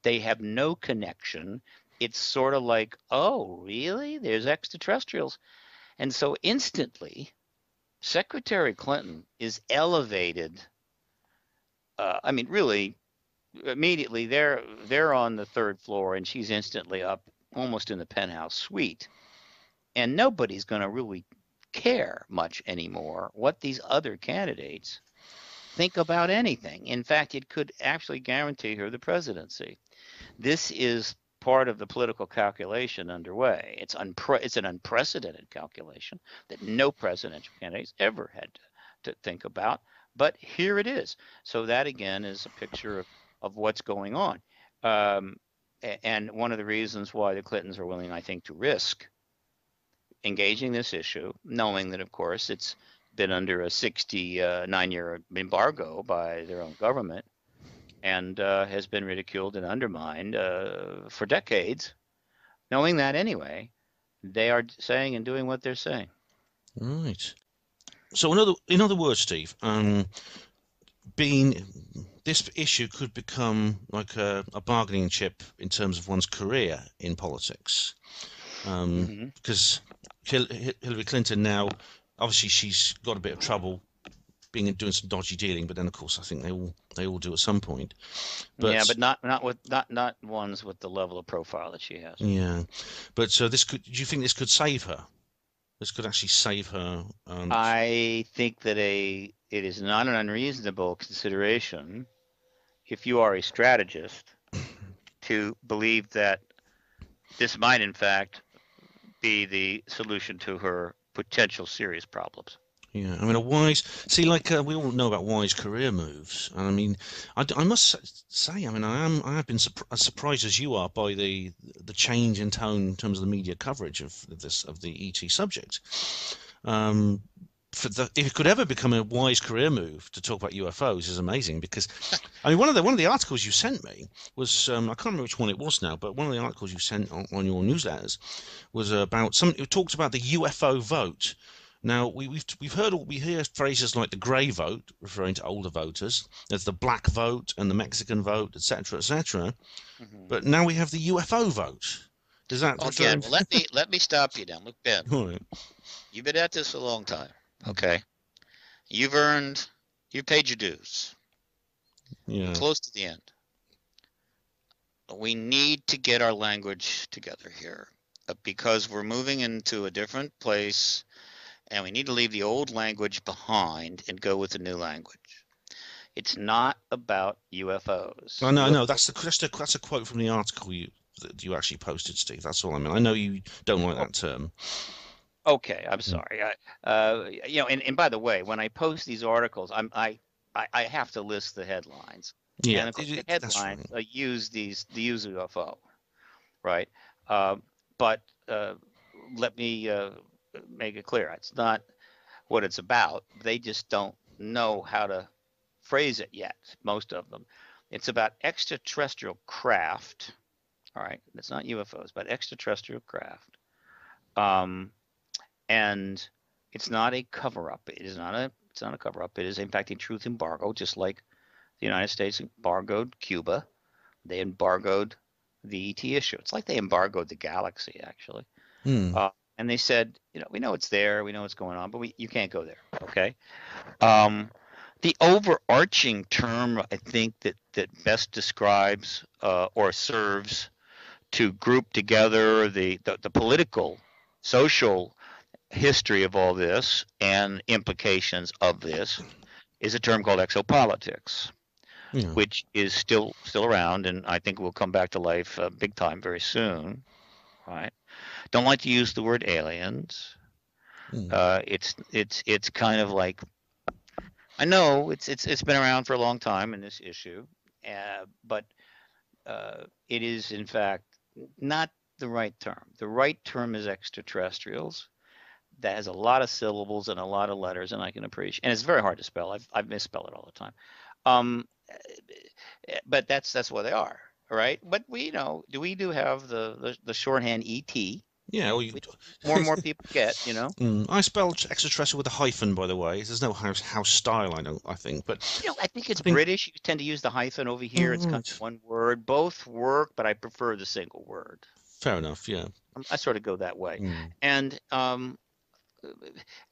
Speaker 2: They have no connection. It's sort of like, oh, really? There's extraterrestrials. And so instantly, Secretary Clinton is elevated. Really, immediately they're on the 3rd floor, and she's instantly up almost in the penthouse suite. And nobody's going to really care much anymore what these other candidates think about anything. In fact, it could actually guarantee her the presidency. This is part of the political calculation underway. It's an unprecedented calculation that no presidential candidates ever had to think about. But here it is. So that, again, is a picture of what's going on. And one of the reasons why the Clintons are willing, I think, to risk engaging this issue, knowing that, of course, it's been under a 69-year embargo by their own government and has been ridiculed and undermined for decades. Knowing that anyway, they are saying and doing what they're saying.
Speaker 3: Right. So in other words, Steve, this issue could become like a bargaining chip in terms of one's career in politics, because Hillary Clinton now, obviously, she's got a bit of trouble doing some dodgy dealing, but then of course I think they all do at some point.
Speaker 2: But not ones with the level of profile that she has.
Speaker 3: Yeah, but so do you think this could save her? This could actually save her.
Speaker 2: I think that it is not an unreasonable consideration, if you are a strategist, to believe that this might in fact be the solution to her potential serious problems.
Speaker 3: Yeah, I mean, we all know about wise career moves. And I mean, I must say, I mean, I have been as surprised as you are by the change in tone in terms of the media coverage of the ET subject. if it could ever become a wise career move to talk about UFOs is amazing, because I mean one of the articles you sent me was I can't remember which one it was now, but one of the articles you sent on your newsletters was about it talked about the UFO vote. Now we hear phrases like the grey vote, referring to older voters. There's the black vote and the Mexican vote, etc., etc. But now we have the UFO vote. Does that
Speaker 4: again? Well, let me stop you now. Look, Ben,
Speaker 3: right.
Speaker 4: You've been at this a long time. Okay, you've paid your dues.
Speaker 3: Yeah.
Speaker 4: We're close to the end. We need to get our language together here, because we're moving into a different place, and we need to leave the old language behind and go with the new language. It's not about UFOs.
Speaker 3: I know. That's a quote from the article that you actually posted, Steve. That's all I mean. I know you don't like that term.
Speaker 2: Okay, I'm sorry. And by the way, when I post these articles, I have to list the headlines.
Speaker 3: Yeah,
Speaker 2: and of course, the headlines use UFO, right? But let me make it clear. It's not what it's about. They just don't know how to phrase it yet, most of them. It's about extraterrestrial craft. All right, it's not UFOs, but extraterrestrial craft. And it's not a cover-up. It's not a cover-up. It is, in fact, a truth embargo, just like the United States embargoed Cuba. They embargoed the ET issue. It's like they embargoed the galaxy, actually. And they said, we know it's there, we know what's going on, but you can't go there. Okay. The overarching term, I think, that best describes or serves to group together the political, social history of all this and implications of this is a term called exopolitics, which is still around, and I think will come back to life big time very soon. Right? Don't like to use the word aliens. It's kind of like, I know it's been around for a long time in this issue, but it is in fact not the right term. The right term is extraterrestrials. That has a lot of syllables and a lot of letters, and I can appreciate. And it's very hard to spell. I've misspelled it all the time. But that's what they are, right? But we do have the shorthand ET.
Speaker 3: Yeah,
Speaker 2: more and more people get,
Speaker 3: I spelled extraterrestrial with a hyphen, by the way. There's no house style, I think, but
Speaker 2: I think it's British. You tend to use the hyphen over here. It's kind of one word. Both work, but I prefer the single word.
Speaker 3: Fair enough. Yeah,
Speaker 2: I sort of go that way, and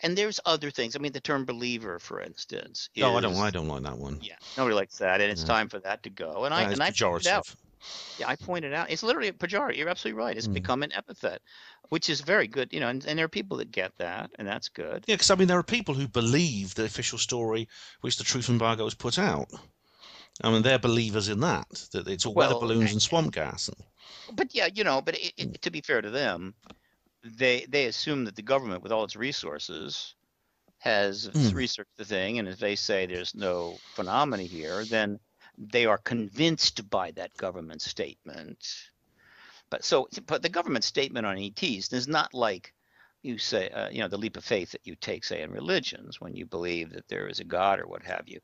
Speaker 2: there's other things. I mean, the term believer, for instance. I
Speaker 3: don't like that one.
Speaker 2: Yeah, nobody likes that, and it's time for that to go. And I pointed out. Yeah, I pointed out it's literally a pejorative. You're absolutely right. It's become an epithet, which is very good. And there are people that get that, and that's good.
Speaker 3: Yeah, because I mean, there are people who believe the official story which the truth embargo has put out. I mean, they're believers in that it's all weather balloons and swamp gas.
Speaker 2: But yeah, but to be fair to them, they assume that the government, with all its resources, has researched the thing, and if they say there's no phenomena here, then they are convinced by that government statement. But the government statement on ETs is not like you say, the leap of faith that you take, say, in religions when you believe that there is a God or what have you.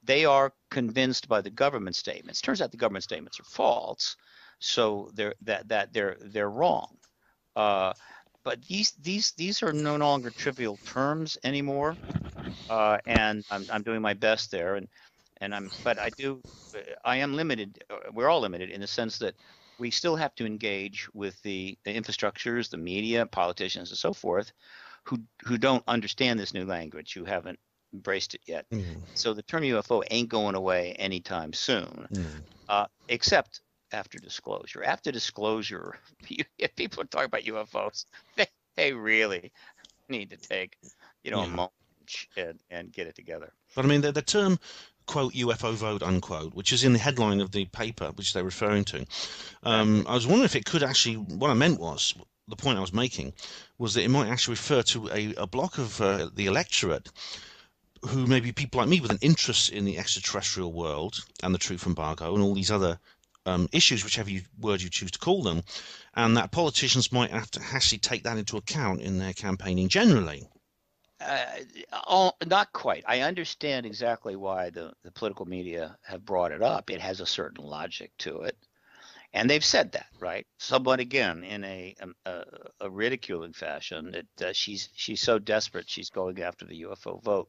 Speaker 2: They are convinced by the government statements. Turns out the government statements are false, so they're wrong. But these are no longer trivial terms anymore, and I'm doing my best there. But I am limited. We're all limited in the sense that we still have to engage with the infrastructures, the media, politicians, and so forth, who don't understand this new language, who haven't embraced it yet. So the term UFO ain't going away anytime soon, except after disclosure. After disclosure, if people are talking about UFOs, they really need to take a moment and get it together.
Speaker 3: But I mean, the term, quote, UFO vote, unquote, which is in the headline of the paper which they're referring to. I was wondering if it could actually, what I meant was, the point I was making, was that it might actually refer to a block of the electorate who may be people like me with an interest in the extraterrestrial world and the truth embargo and all these other issues, whichever word you choose to call them, and that politicians might have to actually take that into account in their campaigning generally.
Speaker 4: Not quite. I understand exactly why the political media have brought it up. It has a certain logic to it. And they've said that, right? Somewhat again in a ridiculing fashion that she's so desperate she's going after the UFO vote.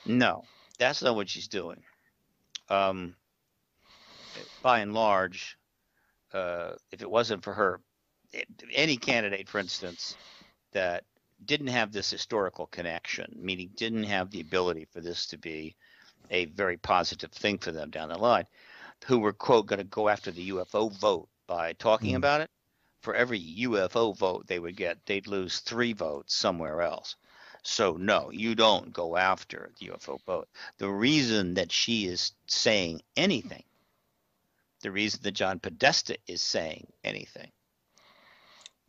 Speaker 4: No, that's not what she's doing. Um, by and large, if it wasn't for her, any candidate, for instance, that didn't have this historical connection, meaning didn't have the ability for this to be a very positive thing for them down the line, who were, quote, going to go after the UFO vote by talking about it, for every UFO vote they would get, they'd lose 3 votes somewhere else. So, no, you don't go after the UFO vote. The reason that she is saying anything, the reason that John Podesta is saying anything,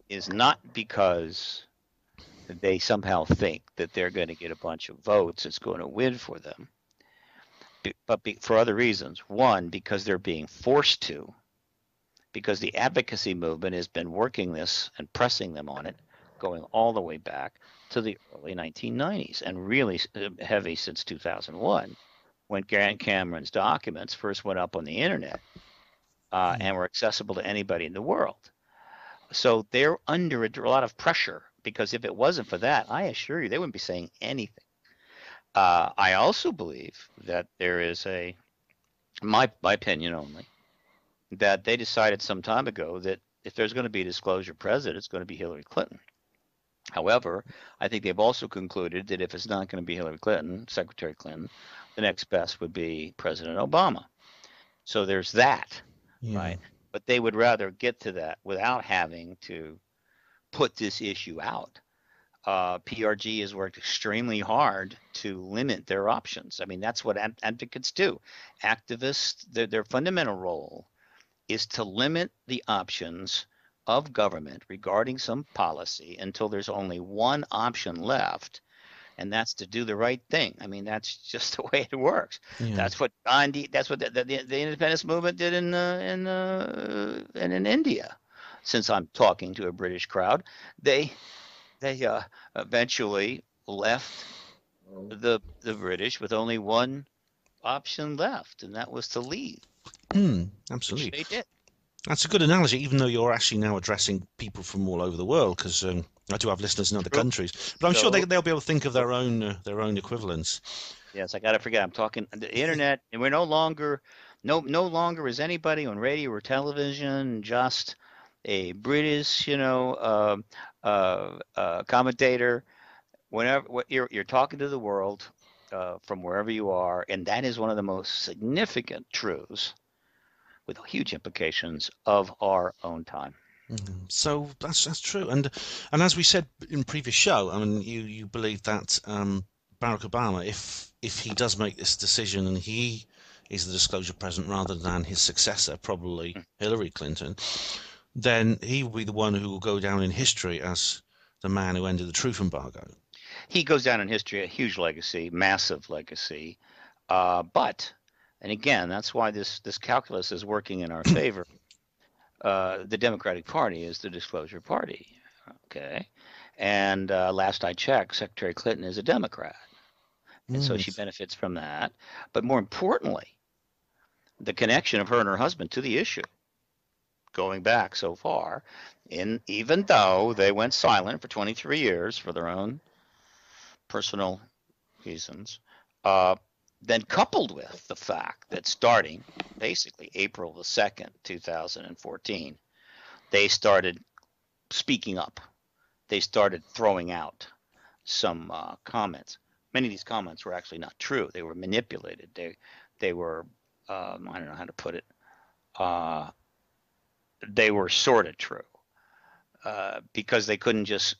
Speaker 4: is not because they somehow think that they're going to get a bunch of votes that's going to win for them, but for other reasons. One, because they're being forced to, because the advocacy movement has been working this and pressing them on it, going all the way back to the early 1990s, and really heavy since 2001, when Grant Cameron's documents first went up on the internet and were accessible to anybody in the world. So they're under a lot of pressure, because if it wasn't for that, I assure you, they wouldn't be saying anything. I also believe that there is my opinion only, that they decided some time ago that if there's going to be a disclosure president, it's going to be Hillary Clinton. However, I think they've also concluded that if it's not going to be Hillary Clinton, Secretary Clinton, the next best would be President Obama. So there's that, right? But they would rather get to that without having to put this issue out. PRG has worked extremely hard to limit their options. I mean, that's what advocates do. Activists, their fundamental role is to limit the options of government regarding some policy until there's only one option left, and that's to do the right thing. I mean, that's just the way it works. That's what Gandhi, that's what the independence movement did in India. Since I'm talking to a British crowd, they eventually left the British with only one option left, and that was to leave.
Speaker 3: Absolutely.
Speaker 4: Which they did.
Speaker 3: That's a good analogy, even though you're actually now addressing people from all over the world, because I do have listeners in other countries. But I'm sure they'll be able to think of their own equivalents.
Speaker 4: Yes, I got to forget. I'm talking the internet, and we're no longer is anybody on radio or television just a British, commentator. Whenever you're talking to the world from wherever you are, and that is one of the most significant truths, with huge implications, of our own time.
Speaker 3: So that's true, and as we said in previous show, I mean, you believe that Barack Obama, if he does make this decision and he is the disclosure president rather than his successor, probably Hillary Clinton, then he will be the one who will go down in history as the man who ended the truth embargo.
Speaker 4: He goes down in history, a huge legacy, massive legacy, but. And again, that's why this calculus is working in our favor. The Democratic Party is the disclosure party, okay? And last I checked, Secretary Clinton is a Democrat, and so she benefits from that. But more importantly, the connection of her and her husband to the issue, going back so far, even though they went silent for 23 years for their own personal reasons, then coupled with the fact that starting basically April the 2nd, 2014, they started speaking up. They started throwing out some comments. Many of these comments were actually not true. They were manipulated. They were, I don't know how to put it, they were sort of true because they couldn't just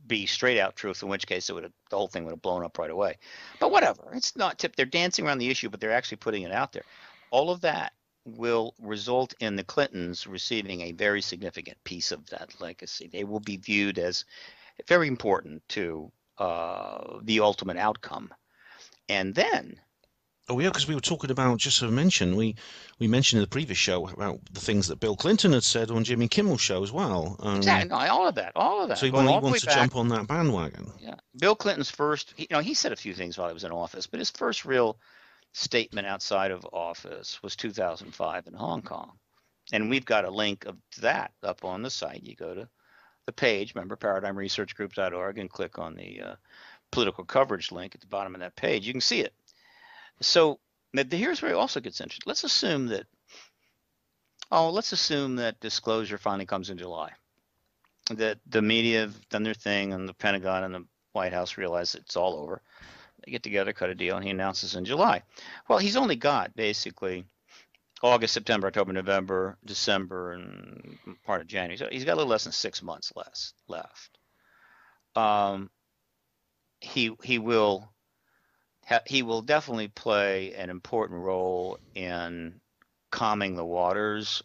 Speaker 4: be straight out truth, in which case the whole thing would have blown up right away. But whatever, it's not tip. They're dancing around the issue, but they're actually putting it out there. All of that will result in the Clintons receiving a very significant piece of that legacy. They will be viewed as very important to the ultimate outcome. And then
Speaker 3: Oh yeah, because we were talking about, just to mention, we mentioned in the previous show about the things that Bill Clinton had said on Jimmy Kimmel's show as well.
Speaker 4: Exactly. No, all of
Speaker 3: So
Speaker 4: that, going
Speaker 3: he
Speaker 4: all the way
Speaker 3: wants to
Speaker 4: back.
Speaker 3: jump on that bandwagon.
Speaker 4: Yeah, Bill Clinton's first. He said a few things while he was in office, but his first real statement outside of office was 2005 in Hong Kong, and we've got a link of that up on the site. You go to the page, remember paradigmresearchgroup.org, and click on the political coverage link at the bottom of that page. You can see it. So here's where it also gets interesting. Let's assume that disclosure finally comes in July. That the media have done their thing, and the Pentagon and the White House realize it's all over. They get together, cut a deal, and he announces in July. Well, he's only got basically August, September, October, November, December, and part of January. So he's got a little less than 6 months left. He will definitely play an important role in calming the waters,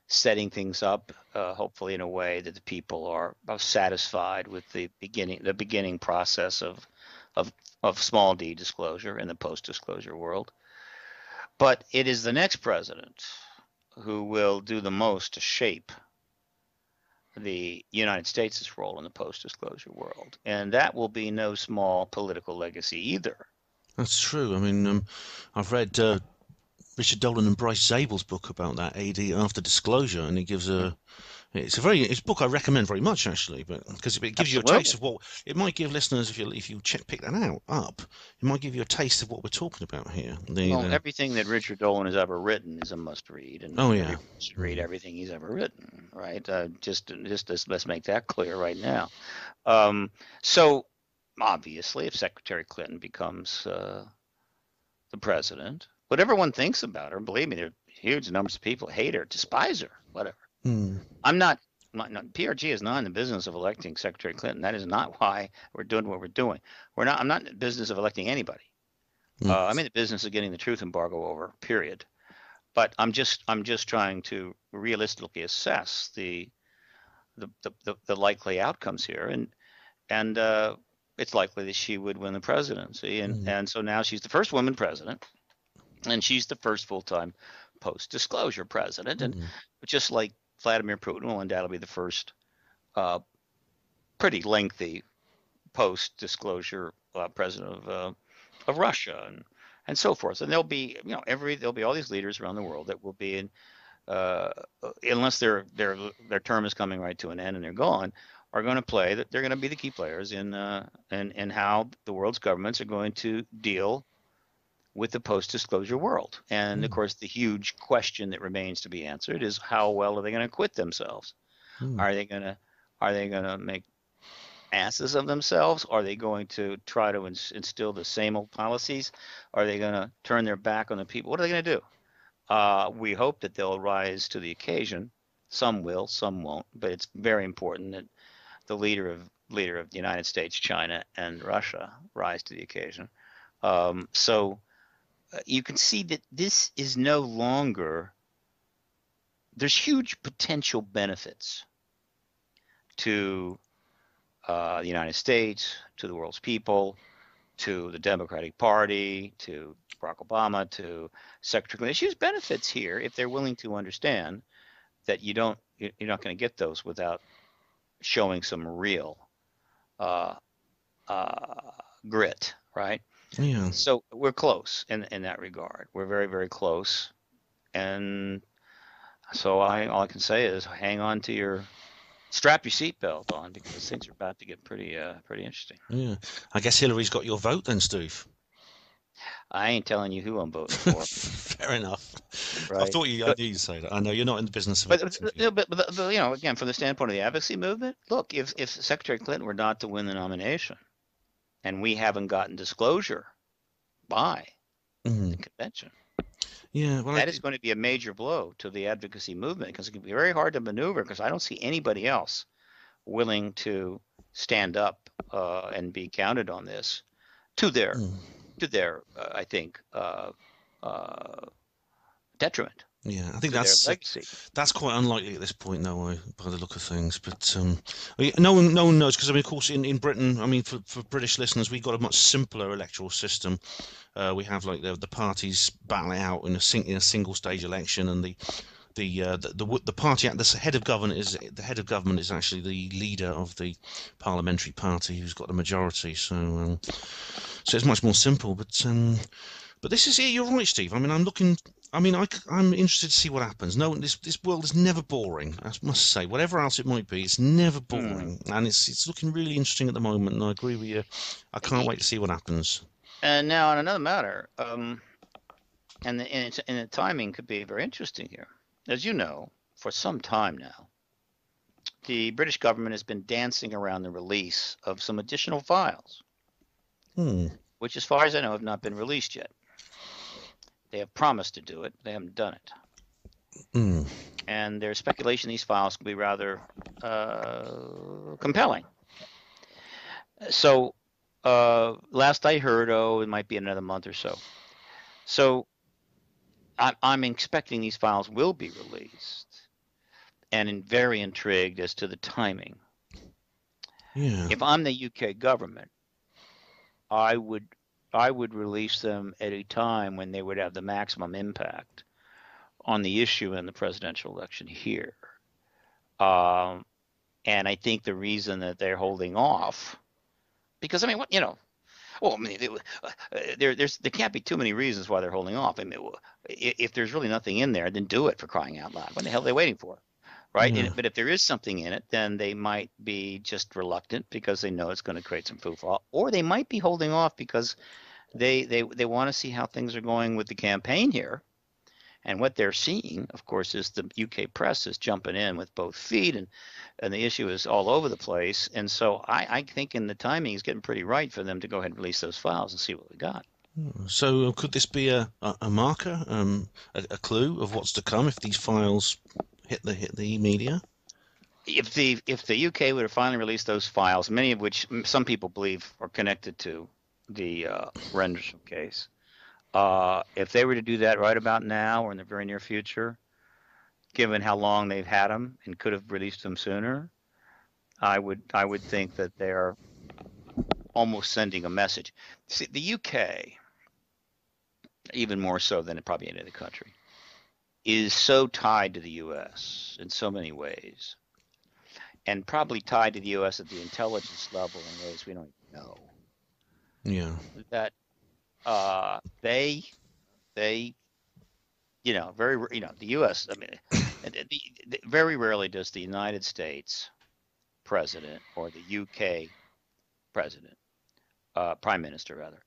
Speaker 4: setting things up, hopefully in a way that the people are satisfied with the beginning process of small d disclosure in the post-disclosure world. But it is the next president who will do the most to shape the United States' role in the post-disclosure world, and that will be no small political legacy either.
Speaker 3: That's true. I mean, I've read Richard Dolan and Bryce Zabel's book about that, AD after disclosure, and he gives it's a book I recommend very much, actually, but because it gives you a taste of what it might give listeners if you pick that up. It might give you a taste of what we're talking about here.
Speaker 4: Everything that Richard Dolan has ever written is a must-read, and everyone should read everything he's ever written, right? Let's make that clear right now. So obviously, if Secretary Clinton becomes the president, what everyone thinks about her, believe me, there are huge numbers of people hate her, despise her, whatever. I'm not. PRG is not in the business of electing Secretary Clinton. That is not why we're doing what we're doing. I'm not in the business of electing anybody. I'm in the business of getting the truth embargo over. Period. But I'm just trying to realistically assess the likely outcomes here, and it's likely that she would win the presidency, and so now she's the first woman president, and she's the first full-time post-disclosure president, and just like Vladimir Putin will undoubtedly be the first pretty lengthy post-disclosure president of Russia and so forth. And there'll be all these leaders around the world that will be in unless their term is coming right to an end and they're gone, are going to play that they're going to be the key players in how the world's governments are going to deal with the post-disclosure world. And of course, the huge question that remains to be answered is how well are they going to acquit themselves? Are they going to make asses of themselves? Are they going to try to instill the same old policies? Are they going to turn their back on the people? What are they going to do? We hope that they'll rise to the occasion. Some will, some won't. But it's very important that the leader of the United States, China, and Russia rise to the occasion. So you can see that this is no longer. There's huge potential benefits to the United States, to the world's people, to the Democratic Party, to Barack Obama, to Secretary Clinton. There's huge benefits here if they're willing to understand that you're not going to get those without showing some real grit, right?
Speaker 3: Yeah.
Speaker 4: So we're close in that regard. We're very, very close, and so all I can say is strap your seatbelt on, because things are about to get pretty interesting.
Speaker 3: Yeah, I guess Hillary's got your vote then, Steve.
Speaker 4: I ain't telling you who I'm voting for.
Speaker 3: Fair enough.
Speaker 4: Right.
Speaker 3: I knew you'd say that. I know you're not in the business of
Speaker 4: it. But again, from the standpoint of the advocacy movement, look, if Secretary Clinton were not to win the nomination, and we haven't gotten disclosure by the convention, that is going to be a major blow to the advocacy movement, because it can be very hard to maneuver, because I don't see anybody else willing to stand up and be counted on this to their I think detriment.
Speaker 3: Yeah, I think
Speaker 4: to their
Speaker 3: that's
Speaker 4: legacy.
Speaker 3: that's quite unlikely at this point, though, by the look of things. But no one knows because I mean, of course, in Britain, I mean, for British listeners, we've got a much simpler electoral system. We have like the parties battle it out in a single stage election, and the party at the head of government is actually the leader of the parliamentary party who's got the majority. So it's much more simple. But this is it. You're right, Steve. I mean, I'm looking. I mean, I'm interested to see what happens. No, this world is never boring. I must say, whatever else it might be, it's never boring, and it's looking really interesting at the moment. And I agree with you. I can't wait to see what happens.
Speaker 4: And now on another matter, and the timing could be very interesting here. As you know, for some time now, the British government has been dancing around the release of some additional files, which, as far as I know, have not been released yet. They have promised to do it. They haven't done it. And there's speculation these files could be rather compelling. So last I heard, it might be another month or so. So I'm expecting these files will be released, and very intrigued as to the timing.
Speaker 3: Yeah.
Speaker 4: If I'm the UK government, I would release them at a time when they would have the maximum impact on the issue in the presidential election here. And I think the reason that they're holding off, because I mean, well, I mean, there can't be too many reasons why they're holding off. I mean, if there's really nothing in there, then do it, for crying out loud. What the hell are they waiting for? Right?
Speaker 3: Yeah.
Speaker 4: But if there is something in it, then they might be just reluctant because they know it's going to create some foo-fa, or they might be holding off because they want to see how things are going with the campaign here. And what they're seeing, of course, is the UK press is jumping in with both feet, and the issue is all over the place. And so I think the timing is getting pretty right for them to go ahead and release those files and see what we got.
Speaker 3: So could this be a marker, a clue of what's to come if these files hit the media?
Speaker 4: If the UK would have finally released those files, many of which some people believe are connected to the Rendlesham case, if they were to do that right about now or in the very near future, given how long they've had them and could have released them sooner, I would think that they're almost sending a message. See, the UK, even more so than probably any other country, is so tied to the U.S. in so many ways, and probably tied to the U.S. at the intelligence level in ways we don't even know.
Speaker 3: Yeah.
Speaker 4: That they the U.S. I mean, very rarely does the United States president or the UK president, prime minister rather,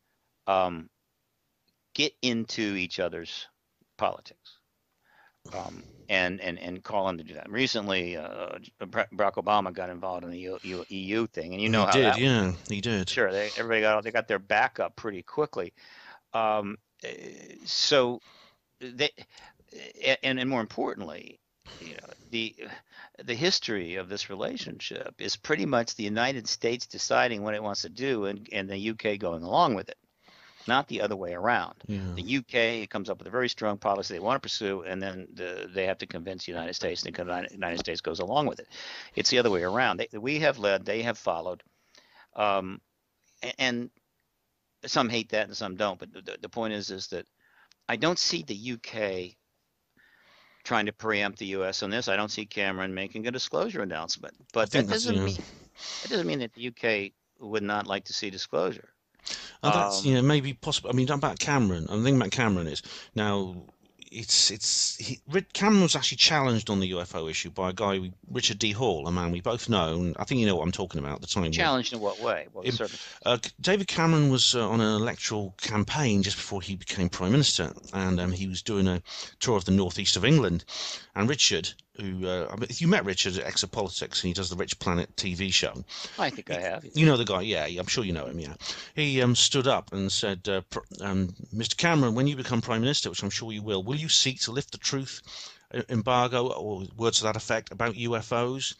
Speaker 4: get into each other's politics, and call them to do that. Recently, Barack Obama got involved in the EU thing, and how
Speaker 3: did,
Speaker 4: that
Speaker 3: yeah, he did.
Speaker 4: Sure, everybody got their back up pretty quickly. So they, and more importantly, the history of this relationship is pretty much the United States deciding what it wants to do, and the UK going along with it, not the other way around.
Speaker 3: Yeah.
Speaker 4: The UK comes up with a very strong policy they want to pursue, and then they have to convince the United States, and the United States goes along with it. It's the other way around. We have led, they have followed, and some hate that and some don't. But the point is that I don't see the UK trying to preempt the U.S. on this. I don't see Cameron making a disclosure announcement. But that doesn't mean that the UK would not like to see disclosure.
Speaker 3: That's maybe possible. I mean, about Cameron. I'm thinking about Cameron is now. Cameron was actually challenged on the UFO issue by a guy, Richard D. Hall, a man we both know, and I think you know what I'm talking about at the time.
Speaker 4: Challenged in what way?
Speaker 3: David Cameron was on an electoral campaign just before he became Prime Minister, and he was doing a tour of the northeast of England. And Richard, if you met Richard at Exopolitics, and he does the Rich Planet TV show.
Speaker 4: I think I have.
Speaker 3: You know the guy, yeah, I'm sure you know him, yeah. He stood up and said, Mr. Cameron, when you become Prime Minister, which I'm sure you will you seek to lift the truth embargo, or words to that effect, about UFOs,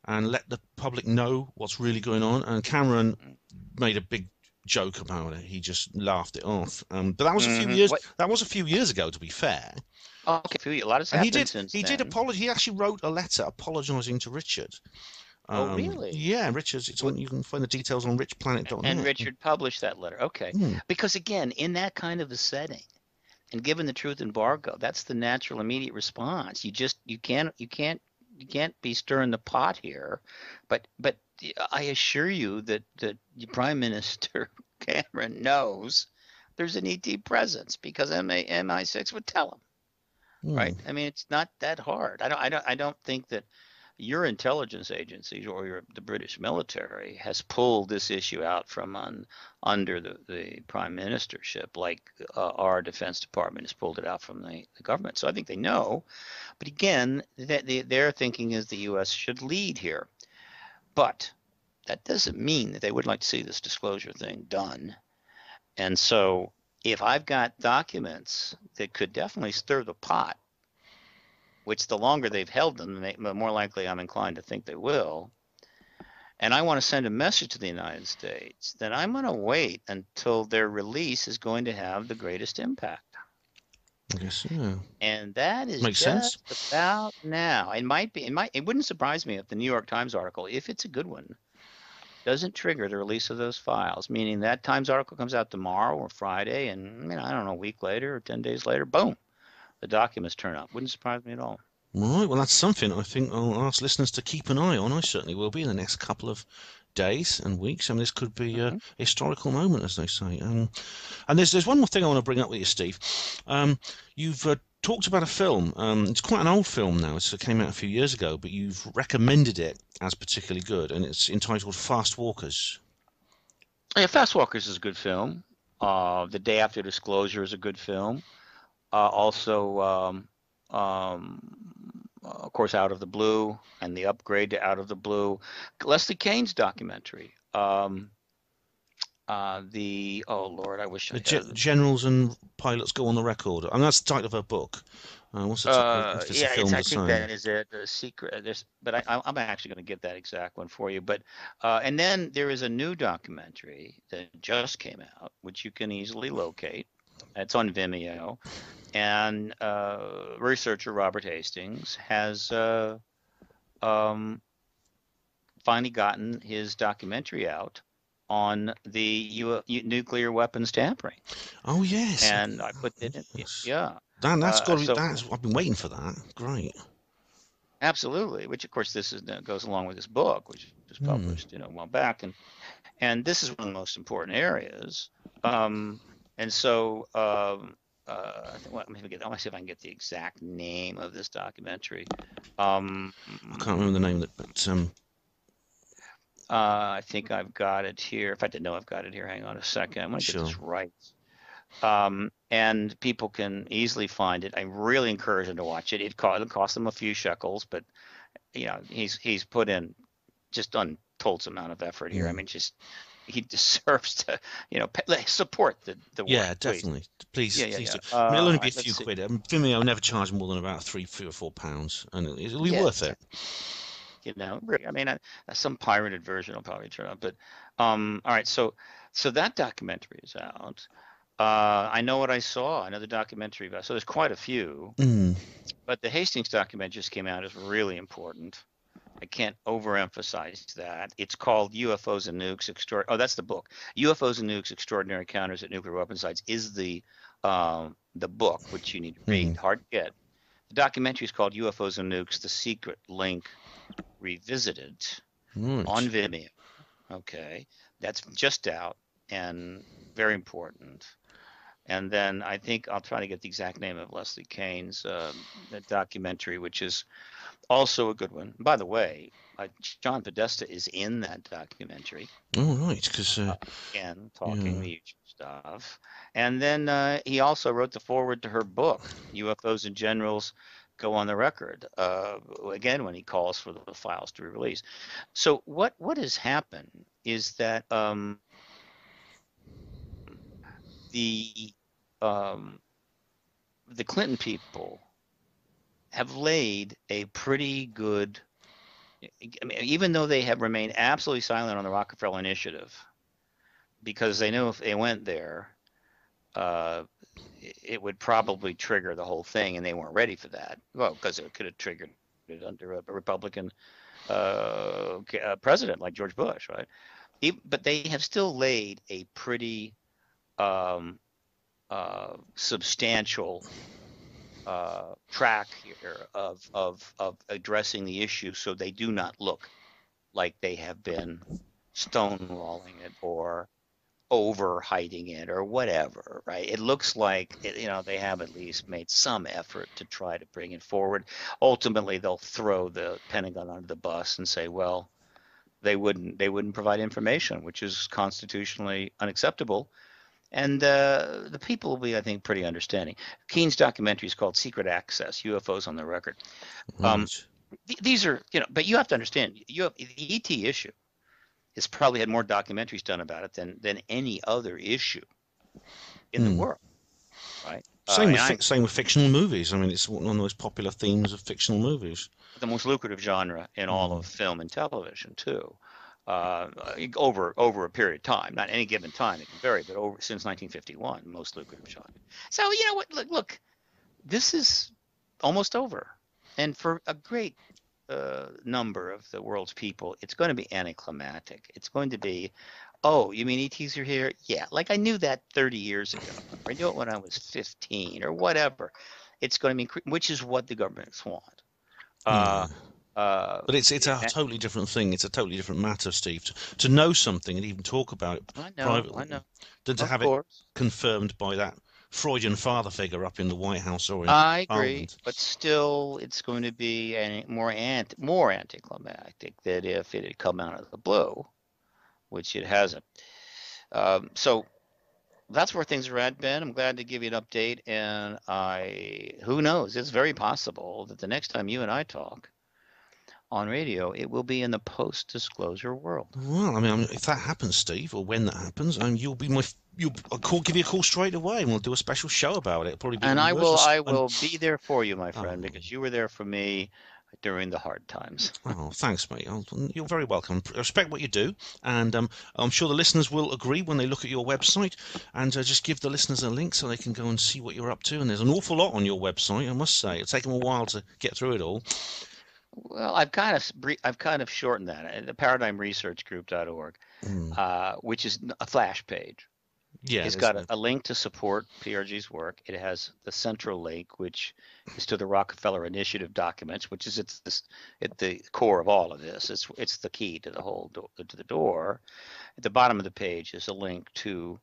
Speaker 3: and let the public know what's really going on? And Cameron made a big joke about it. He just laughed it off. But that was a few
Speaker 2: Mm-hmm.
Speaker 3: years. That was a few years ago, to be fair.
Speaker 2: Okay, a lot has
Speaker 3: And
Speaker 2: happened since
Speaker 3: he did
Speaker 2: then.
Speaker 3: apologize. He actually wrote a letter apologising to Richard.
Speaker 2: Oh, really?
Speaker 3: Yeah, Richard's. You can find the details on
Speaker 2: And
Speaker 3: richplanet.net.
Speaker 2: Richard published that letter. Okay. Because again, in that kind of a setting, and given the truth embargo, that's the natural immediate response. You can't be stirring the pot here. But I assure you that Prime Minister Cameron knows there's an ET presence because MI6 would tell him, right? I mean, it's not that hard. I don't think that your intelligence agencies or the British military has pulled this issue out from under the prime ministership, like our Defense Department has pulled it out from the government. So I think they know. But again, their thinking is the U.S. should lead here. But that doesn't mean that they would like to see this disclosure thing done. And so if I've got documents that could definitely stir the pot, which the longer they've held them, the more likely I'm inclined to think they will, and I want to send a message to the United States, then I'm going to wait until their release is going to have the greatest impact.
Speaker 3: I guess, yeah.
Speaker 2: And that is
Speaker 3: Makes
Speaker 2: just
Speaker 3: sense.
Speaker 2: about now. It wouldn't surprise me if the New York Times article, if it's a good one, doesn't trigger the release of those files, meaning that Times article comes out tomorrow or Friday, and I don't know, a week later or 10 days later, boom, the documents turn up. Wouldn't surprise me at all.
Speaker 3: Right, well, that's something I think I'll ask listeners to keep an eye on. I certainly will be in the next couple of days and weeks. I mean, this could be a historical moment, as they say. And there's one more thing I want to bring up with you, Steve. You've talked about a film. It's quite an old film now. It came out a few years ago, but you've recommended it as particularly good, and it's entitled Fast Walkers.
Speaker 2: Yeah, Fast Walkers is a good film. The Day After Disclosure is a good film. Also, of course, Out of the Blue and the upgrade to Out of the Blue. Leslie Kane's documentary. Oh Lord, I wish I had
Speaker 3: Generals and Pilots Go on the Record. And that's the title of her book. What's the title? If it's a film,
Speaker 2: I think that is it. The secret. But I'm actually going to get that exact one for you. But and then there is a new documentary that just came out, which you can easily locate. It's on Vimeo, and researcher Robert Hastings has finally gotten his documentary out on the nuclear weapons tampering.
Speaker 3: Oh yes,
Speaker 2: and I put it in. Yeah,
Speaker 3: that's got to be. I've been waiting for that. Great.
Speaker 2: Absolutely. Which of course goes along with this book, which was published a while back, and this is one of the most important areas. And so I want to see if I can get the exact name of this documentary.
Speaker 3: I can't remember the name of it, but
Speaker 2: I think I've got it here. In fact, I know I've got it here. Hang on a second. I'm going to get this right. And people can easily find it. I really encourage them to watch it. It'll cost them a few shekels, but he's put in just untold amount of effort here. I mean, he deserves to, support the work.
Speaker 3: Yeah, definitely. Please.
Speaker 2: Yeah.
Speaker 3: Do. I mean, it'll only be a few quid. Vimeo will never charge more than about £3 or £4, and it'll be worth it.
Speaker 2: I mean, some pirated version will probably turn up, but all right. So that documentary is out. I know what I saw. I know the documentary. So there's quite a few, but the Hastings documentary just came out. Is really important. I can't overemphasize that. It's called UFOs and Nukes. That's the book. UFOs and Nukes: Extraordinary Encounters at Nuclear Weapon Sites is the book, which you need to read. Hard to get. The documentary is called UFOs and Nukes: The Secret Link Revisited on Vimeo. Okay, that's just out and very important. And then I think I'll try to get the exact name of Leslie Kane's documentary, which is also a good one. By the way, John Podesta is in that documentary.
Speaker 3: Oh, right, because
Speaker 2: again, talking the usual stuff. And then he also wrote the foreword to her book, UFOs and Generals Go on the Record. Again, when he calls for the files to be released. So what has happened is that the Clinton people have laid a pretty good, I mean, even though they have remained absolutely silent on the Rockefeller Initiative,
Speaker 4: because they knew if they went there, it would probably trigger the whole thing, and they weren't ready for that. Well, because it could have triggered it under a Republican president like George Bush, right? But they have still laid a pretty substantial track here of addressing the issue, so they do not look like they have been stonewalling it or over hiding it or whatever, right? It looks like they have at least made some effort to try to bring it forward. Ultimately, they'll throw the Pentagon under the bus and say, well, they wouldn't provide information, which is constitutionally unacceptable. And the people will be, I think, pretty understanding. Keen's documentary is called Secret Access, UFOs on the Record. These are, but you have to understand, the ET issue has probably had more documentaries done about it than any other issue in the world, right?
Speaker 3: Same with fictional movies. I mean, it's one of the most popular themes of fictional movies.
Speaker 4: The most lucrative genre in all of film and television, too. Over a period of time, not any given time, it can vary, but since 1951, most lucrative genre. So you know what? Look, this is almost over, and for a great number of the world's people, it's going to be anticlimactic. It's going to be, oh, you mean ETs are here? Yeah, like I knew that 30 years ago. Or I knew it when I was 15 or whatever. It's going to be, which is what the governments want.
Speaker 3: But it's a totally different thing. It's a totally different matter, Steve. To know something and even talk about it privately, than to have it confirmed by that Freudian father figure up in the White House or in
Speaker 4: I agree,
Speaker 3: Parliament.
Speaker 4: but still, it's going to be more anticlimactic than if it had come out of the blue, which it hasn't. So that's where things are at, Ben. I'm glad to give you an update, and who knows? It's very possible that the next time you and I talk on radio, it will be in the post-disclosure world.
Speaker 3: Well, I mean, if that happens, Steve, or when that happens, you'll be give you a call straight away, and we'll do a special show about it. It'll probably be.
Speaker 4: And I will be there for you, my friend, because you were there for me during the hard times.
Speaker 3: Oh, thanks, mate. You're very welcome. I respect what you do, and I'm sure the listeners will agree when they look at your website. And just give the listeners a link so they can go and see what you're up to. And there's an awful lot on your website, I must say. It'll take them a while to get through it all.
Speaker 4: Well, I've kind of shortened that. The ParadigmResearchGroup.org, which is a flash page.
Speaker 3: Yeah,
Speaker 4: it's got a link to support PRG's work. It has the central link, which is to the Rockefeller Initiative documents, which is at the core of all of this. It's the key to the whole to the door. At the bottom of the page is a link to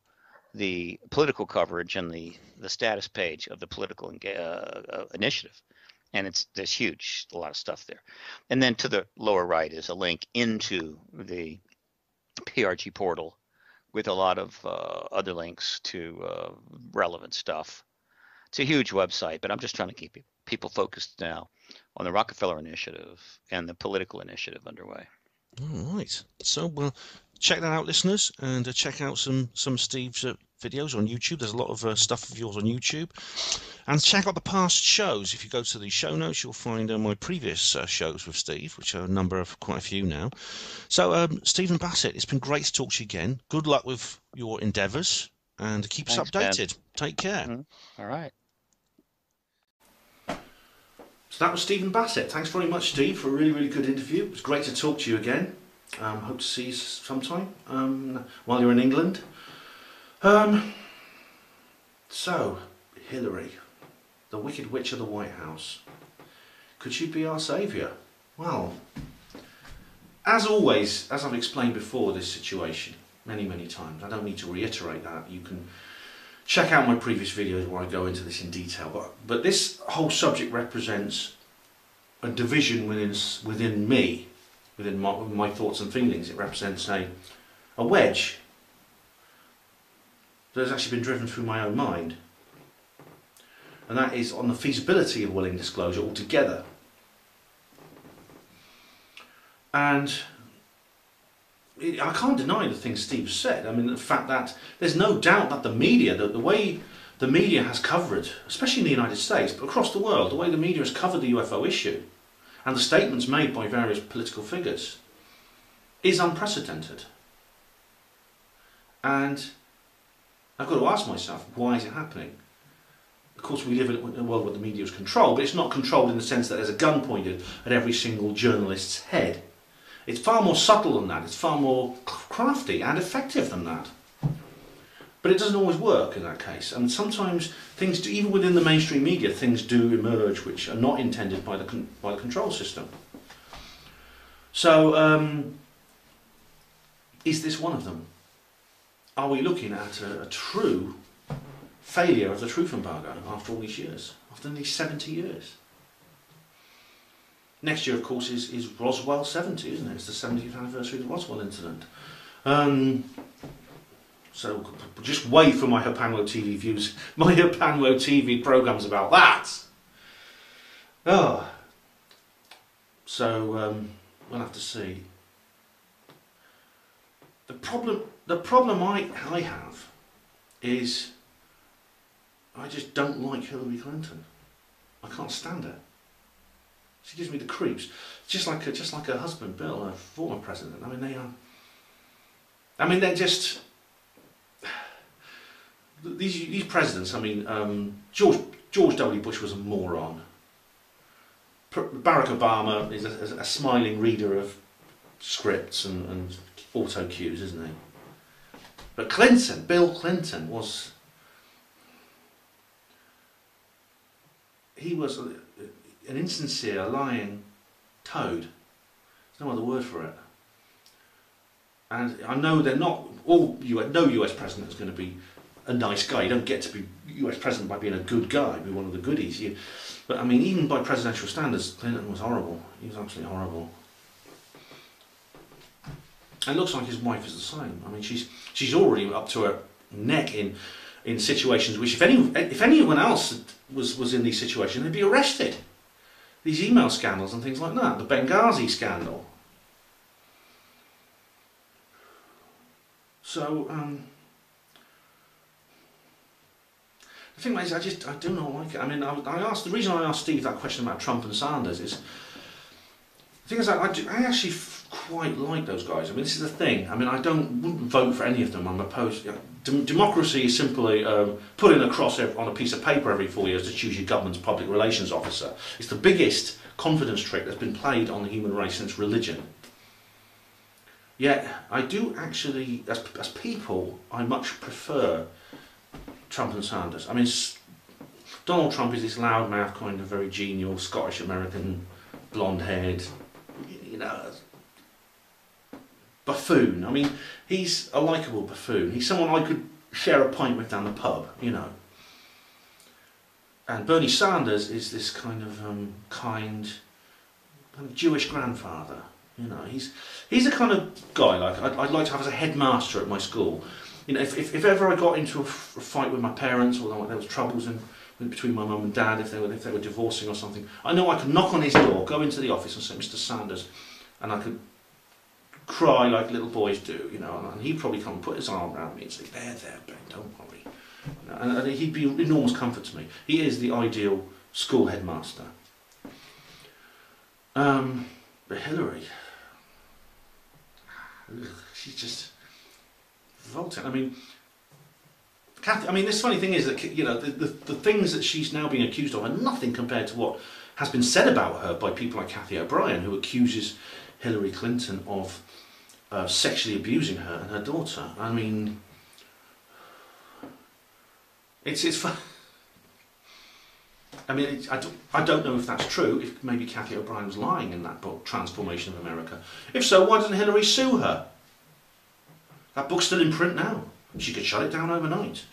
Speaker 4: the political coverage and the status page of the political initiative. And there's a lot of stuff there. And then to the lower right is a link into the PRG portal with a lot of other links to relevant stuff. It's a huge website, but I'm just trying to keep people focused now on the Rockefeller Initiative and the political initiative underway.
Speaker 3: All right. So check that out, listeners, and check out some Steve's videos on YouTube. There's a lot of stuff of yours on YouTube. And check out the past shows. If you go to the show notes, you'll find my previous shows with Steve, which are a number of quite a few now. So, Stephen Bassett, it's been great to talk to you again. Good luck with your endeavours, and keep us updated. Ben. Take care.
Speaker 4: Mm-hmm. All right.
Speaker 1: So that was Stephen Bassett. Thanks very much, Steve, for a really, really good interview. It was great to talk to you again. Hope to see you sometime while you're in England. So, Hillary, the Wicked Witch of the White House. Could she be our saviour? Well, as always, as I've explained before this situation many, many times, I don't need to reiterate that. You can check out my previous videos where I go into this in detail. But this whole subject represents a division within me, within my thoughts and feelings. It represents a wedge that has actually been driven through my own mind. And that is on the feasibility of willing disclosure altogether. And I can't deny the things Steve said. I mean, the fact that there's no doubt that the media, the way the media has covered, especially in the United States, but across the world, the way the media has covered the UFO issue and the statements made by various political figures is unprecedented. And I've got to ask myself, why is it happening? Of course, we live in a world where the media is controlled, but it's not controlled in the sense that there's a gun pointed at every single journalist's head. It's far more subtle than that. It's far more crafty and effective than that. But it doesn't always work in that case. And sometimes things do, even within the mainstream media, things do emerge which are not intended by the control system. So, is this one of them? Are we looking at a true failure of the truth embargo after all these years, after these 70 years? Next year, of course, is Roswell 70, isn't it? It's the 70th anniversary of the Roswell incident. So just wait for my Hapanwo TV views, my Hapanwo TV programmes about that. Oh. So we'll have to see. The problem I have is I just don't like Hillary Clinton. I can't stand her. She gives me the creeps. Just like her husband Bill, her former president. I mean, they're just these presidents. I mean, George W. Bush was a moron. Barack Obama is a smiling reader of scripts and auto cues, isn't he? But Clinton, Bill Clinton, was an insincere, lying toad. There's no other word for it. And I know they're not all. No US president is going to be a nice guy. You don't get to be US president by being a good guy, be one of the goodies. But I mean, even by presidential standards, Clinton was horrible. He was absolutely horrible. And it looks like his wife is the same. I mean, she's already up to her neck in situations which, if anyone else was in these situations, they'd be arrested. These email scandals and things like that. The Benghazi scandal. So the thing is, I do not like it. I mean, the reason I asked Steve that question about Trump and Sanders is, the thing is, I actually quite like those guys. I mean, this is the thing. I mean, I wouldn't vote for any of them. I'm opposed. Democracy is simply putting a cross on a piece of paper every 4 years to choose your government's public relations officer. It's the biggest confidence trick that's been played on the human race since religion. Yet, I do actually, as people, I much prefer Trump and Sanders. I mean, Donald Trump is this loudmouth, kind of very genial Scottish-American, blonde-haired, buffoon. I mean, he's a likeable buffoon. He's someone I could share a pint with down the pub, And Bernie Sanders is this kind of kind of Jewish grandfather. He's the kind of guy like I'd like to have as a headmaster at my school. If ever I got into a fight with my parents, or there was troubles between my mum and dad, if they were divorcing or something, I know I could knock on his door, go into the office and say, "Mr. Sanders," and I could cry like little boys do, and he'd probably come and put his arm around me and say, there, Ben, don't worry. And he'd be an enormous comfort to me. He is the ideal school headmaster. But Hillary, she's just revolting. I mean, this funny thing is that, the things that she's now being accused of are nothing compared to what has been said about her by people like Cathy O'Brien, who accuses Hillary Clinton of sexually abusing her and her daughter. I mean, it's I don't know if that's true, if maybe Cathy O'Brien was lying in that book, Transformation of America. If so, why doesn't Hillary sue her? That book's still in print now. She could shut it down overnight.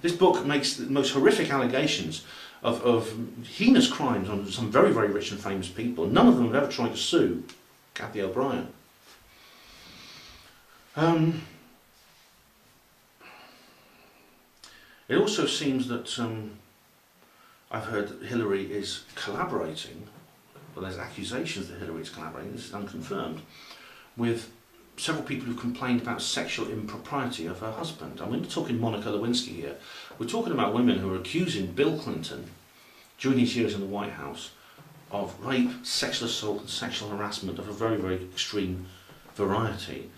Speaker 1: This book makes the most horrific allegations of heinous crimes on some very, very rich and famous people. None of them have ever tried to sue Cathy O'Brien. It also seems that I've heard that Hillary is collaborating, well, there's accusations that Hillary is collaborating, this is unconfirmed, with several people who've complained about sexual impropriety of her husband. And we're not talking Monica Lewinsky here. We're talking about women who are accusing Bill Clinton, during his years in the White House, of rape, sexual assault and sexual harassment of a very, very extreme variety.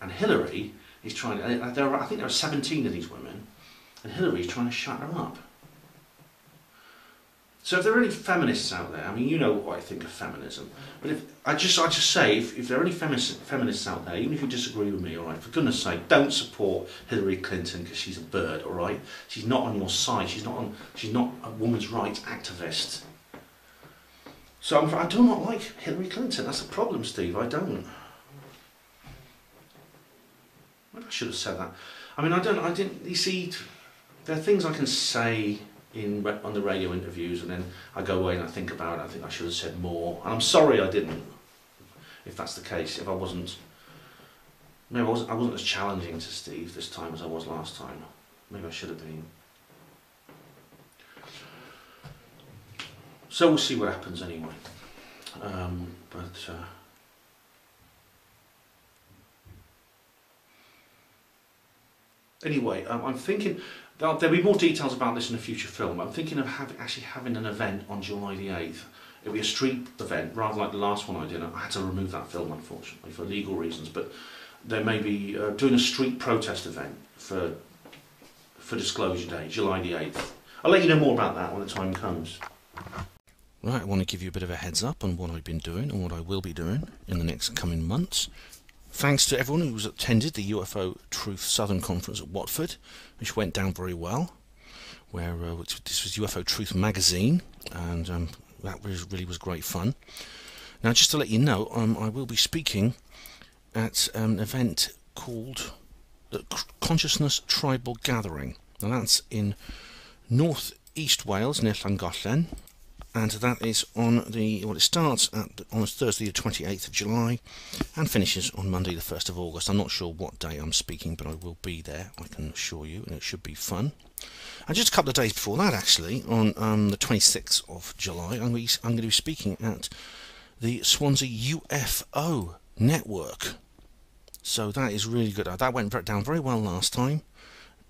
Speaker 1: And Hillary He's trying. I think there are 17 of these women, and Hillary's trying to shut her up. So if there are any feminists out there, I mean, you know what I think of feminism, but if I just say, if there are any feminists out there, even if you disagree with me, all right, for goodness sake, don't support Hillary Clinton because she's a bird, all right? She's not on your side. She's not a women's rights activist. So I do not like Hillary Clinton. That's a problem, Steve. I don't. Maybe I should have said that. I mean, I didn't. You see, there are things I can say on the radio interviews, and then I go away and I think about it. I think I should have said more, and I'm sorry I didn't. If that's the case, if I wasn't, maybe I wasn't as challenging to Steve this time as I was last time. Maybe I should have been. So we'll see what happens anyway. Anyway, I'm thinking. There'll be more details about this in a future film. I'm thinking of actually having an event on July the 8th. It'll be a street event, rather like the last one I did. I had to remove that film, unfortunately, for legal reasons. But they may be doing a street protest event for Disclosure Day, July the 8th. I'll let you know more about that when the time comes.
Speaker 3: Right, I want to give you a bit of a heads up on what I've been doing and what I will be doing in the next coming months. Thanks to everyone who's attended the UFO Truth Southern Conference at Watford, which went down very well. This was UFO Truth magazine, and that really was great fun. Now, just to let you know, I will be speaking at an event called the Consciousness Tribal Gathering. Now, that's in North East Wales, near Llangollen. And that is it starts on Thursday the 28th of July and finishes on Monday the 1st of August. I'm not sure what day I'm speaking, but I will be there, I can assure you, and it should be fun. And just a couple of days before that, actually, on the 26th of July, I'm going to be speaking at the Swansea UFO Network. So that is really good. That went down very well last time.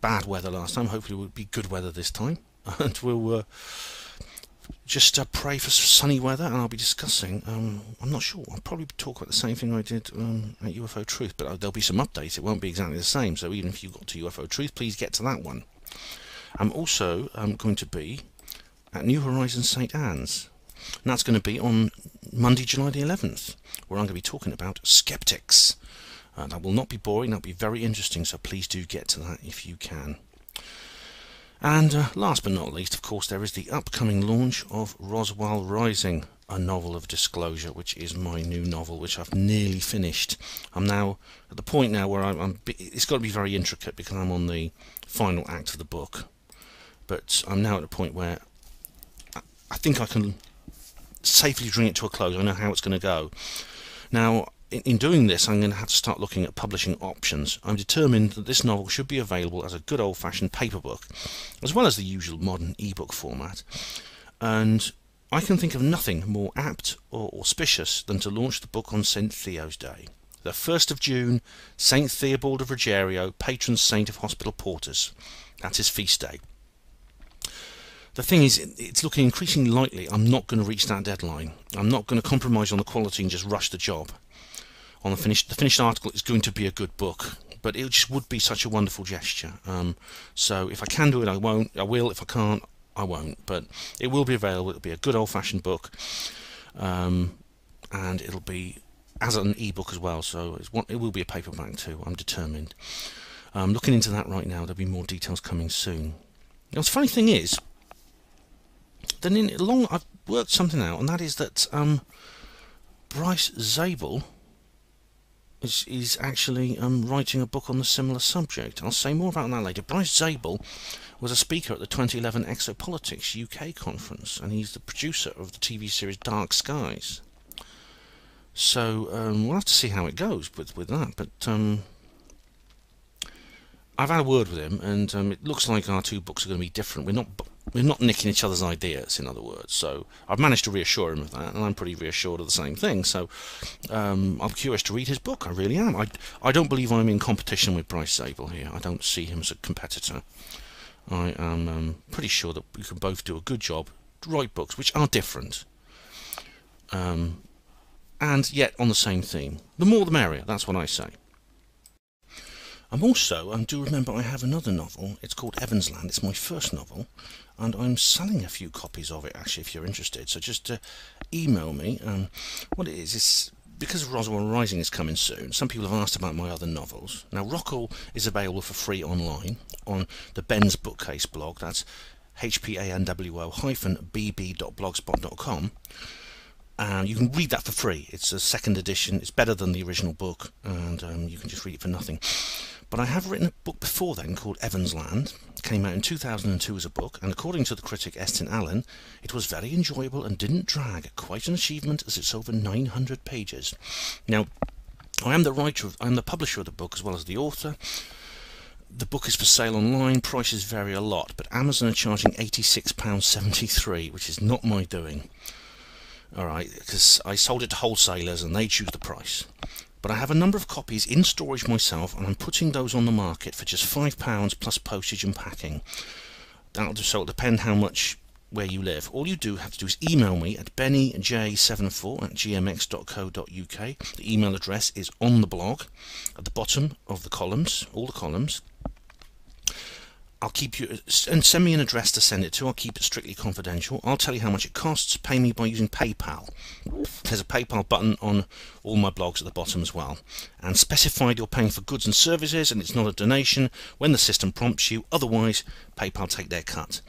Speaker 3: Bad weather last time. Hopefully it will be good weather this time. And we'll... just pray for sunny weather, and I'll be discussing, I'm not sure, I'll probably talk about the same thing I did at UFO Truth, but there'll be some updates. It won't be exactly the same, so even if you got to UFO Truth, please get to that one. I'm also going to be at New Horizons St Anne's, and that's going to be on Monday, July the 11th, where I'm going to be talking about skeptics. That will not be boring, that'll be very interesting, so please do get to that if you can. And last but not least, of course, there is the upcoming launch of Roswell Rising, a novel of disclosure, which is my new novel, which I've nearly finished. I'm now at the point now where it's got to be very intricate because I'm on the final act of the book. But I'm now at a point where I think I can safely bring it to a close. I know how it's going to go. Now, in doing this, I'm going to have to start looking at publishing options. I'm determined that this novel should be available as a good old-fashioned paper book, as well as the usual modern e-book format. And I can think of nothing more apt or auspicious than to launch the book on St. Theo's Day. The 1st of June, St. Theobald of Ruggiero, patron saint of hospital porters. That's his feast day. The thing is, it's looking increasingly likely I'm not going to reach that deadline. I'm not going to compromise on the quality and just rush the job. The finished article is going to be a good book, but it just would be such a wonderful gesture. So if I can do it, I will. If I can't, I won't. But it will be available. It'll be a good old-fashioned book, and it'll be as an e-book as well. So it will be a paperback too. I'm determined. I'm looking into that right now. There'll be more details coming soon. Now, the funny thing is, then I've worked something out, and that is that Bryce Zabel is actually writing a book on the similar subject. I'll say more about that later. Bryce Zabel was a speaker at the 2011 Exopolitics UK conference, and he's the producer of the TV series Dark Skies. So we'll have to see how it goes with that. But I've had a word with him, and it looks like our two books are going to be different. We're not nicking each other's ideas, in other words. So I've managed to reassure him of that, and I'm pretty reassured of the same thing. So I'm curious to read his book. I really am. I don't believe I'm in competition with Bryce Zabel here. I don't see him as a competitor. I am pretty sure that we can both do a good job to write books which are different, and yet on the same theme. The more the merrier, that's what I say. I'm also, do remember I have another novel. It's called Evans Land. It's my first novel, and I'm selling a few copies of it, actually, if you're interested. So just email me. What it is because Roswell Rising is coming soon, some people have asked about my other novels. Now, Rockall is available for free online on the Ben's Bookcase blog. That's hpanwo-bb.blogspot.com. You can read that for free. It's a second edition. It's better than the original book, and you can just read it for nothing. But I have written a book before then called Evans Land. It came out in 2002 as a book, and according to the critic Estin Allen, it was very enjoyable and didn't drag. Quite an achievement, as it's over 900 pages. Now, I am the publisher of the book as well as the author. The book is for sale online. Prices vary a lot, but Amazon are charging £86.73, which is not my doing. Alright, because I sold it to wholesalers and they choose the price. But I have a number of copies in storage myself, and I'm putting those on the market for just £5 plus postage and packing. So it'll depend how much where you live. All you have to do is email me at bennyj74@gmx.co.uk. The email address is on the blog at the bottom of the columns, all the columns. I'll keep you, and send me an address to send it to. I'll keep it strictly confidential. I'll tell you how much it costs. Pay me by using PayPal. There's a PayPal button on all my blogs at the bottom as well. And specified you're paying for goods and services, and it's not a donation when the system prompts you. Otherwise, PayPal take their cut.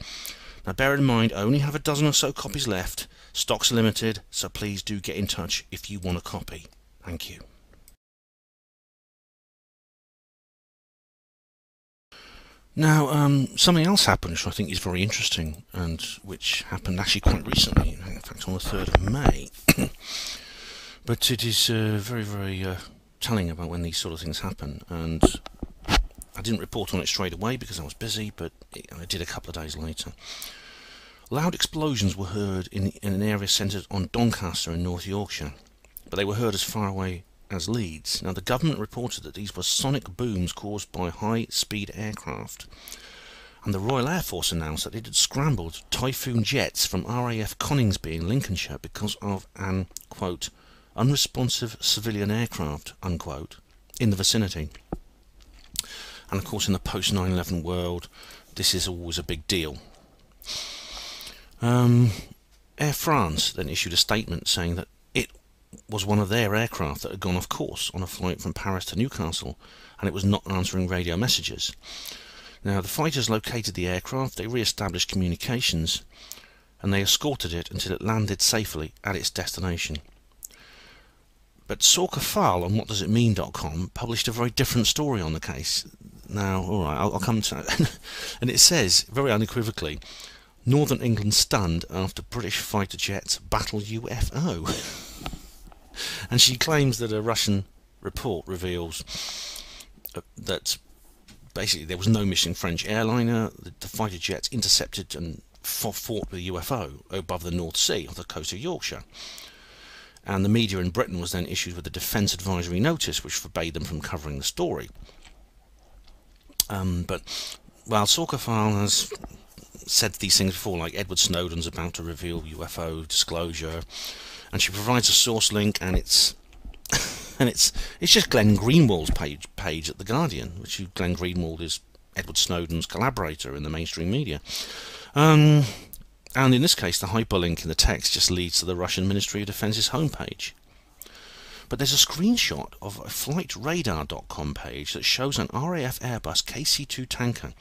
Speaker 3: Now bear in mind, I only have a dozen or so copies left. Stock's limited, so please do get in touch if you want a copy. Thank you. Now, something else happened which I think is very interesting, and which happened actually quite recently, in fact on the 3rd of May. But it is very, very telling about when these sort of things happen, and I didn't report on it straight away because I was busy, but I did a couple of days later. Loud explosions were heard in an area centred on Doncaster in North Yorkshire, but they were heard as far away as Leeds. Now, the government reported that these were sonic booms caused by high-speed aircraft, and the Royal Air Force announced that it had scrambled Typhoon jets from RAF Coningsby in Lincolnshire because of an, quote, unresponsive civilian aircraft, unquote, in the vicinity. And of course, in the post-9/11 world, this is always a big deal. Air France then issued a statement saying that it was one of their aircraft that had gone off course on a flight from Paris to Newcastle, and it was not answering radio messages. Now, the fighters located the aircraft, they re-established communications, and they escorted it until it landed safely at its destination. But Sorka Fal on whatdoesitmean.com published a very different story on the case. Now, alright, I'll come to that. And it says, very unequivocally, Northern England stunned after British fighter jets battle UFO. And she claims that a Russian report reveals that basically there was no missing French airliner. The fighter jets intercepted and fought with a UFO above the North Sea off the coast of Yorkshire. And the media in Britain was then issued with a defence advisory notice which forbade them from covering the story. But while Sorka Fal has said these things before, like Edward Snowden's about to reveal UFO disclosure, and she provides a source link, and it's just Glenn Greenwald's page at The Guardian, which Glenn Greenwald is Edward Snowden's collaborator in the mainstream media. And in this case, the hyperlink in the text just leads to the Russian Ministry of Defence's homepage. But there's a screenshot of a flightradar.com page that shows an RAF Airbus KC-2 tanker,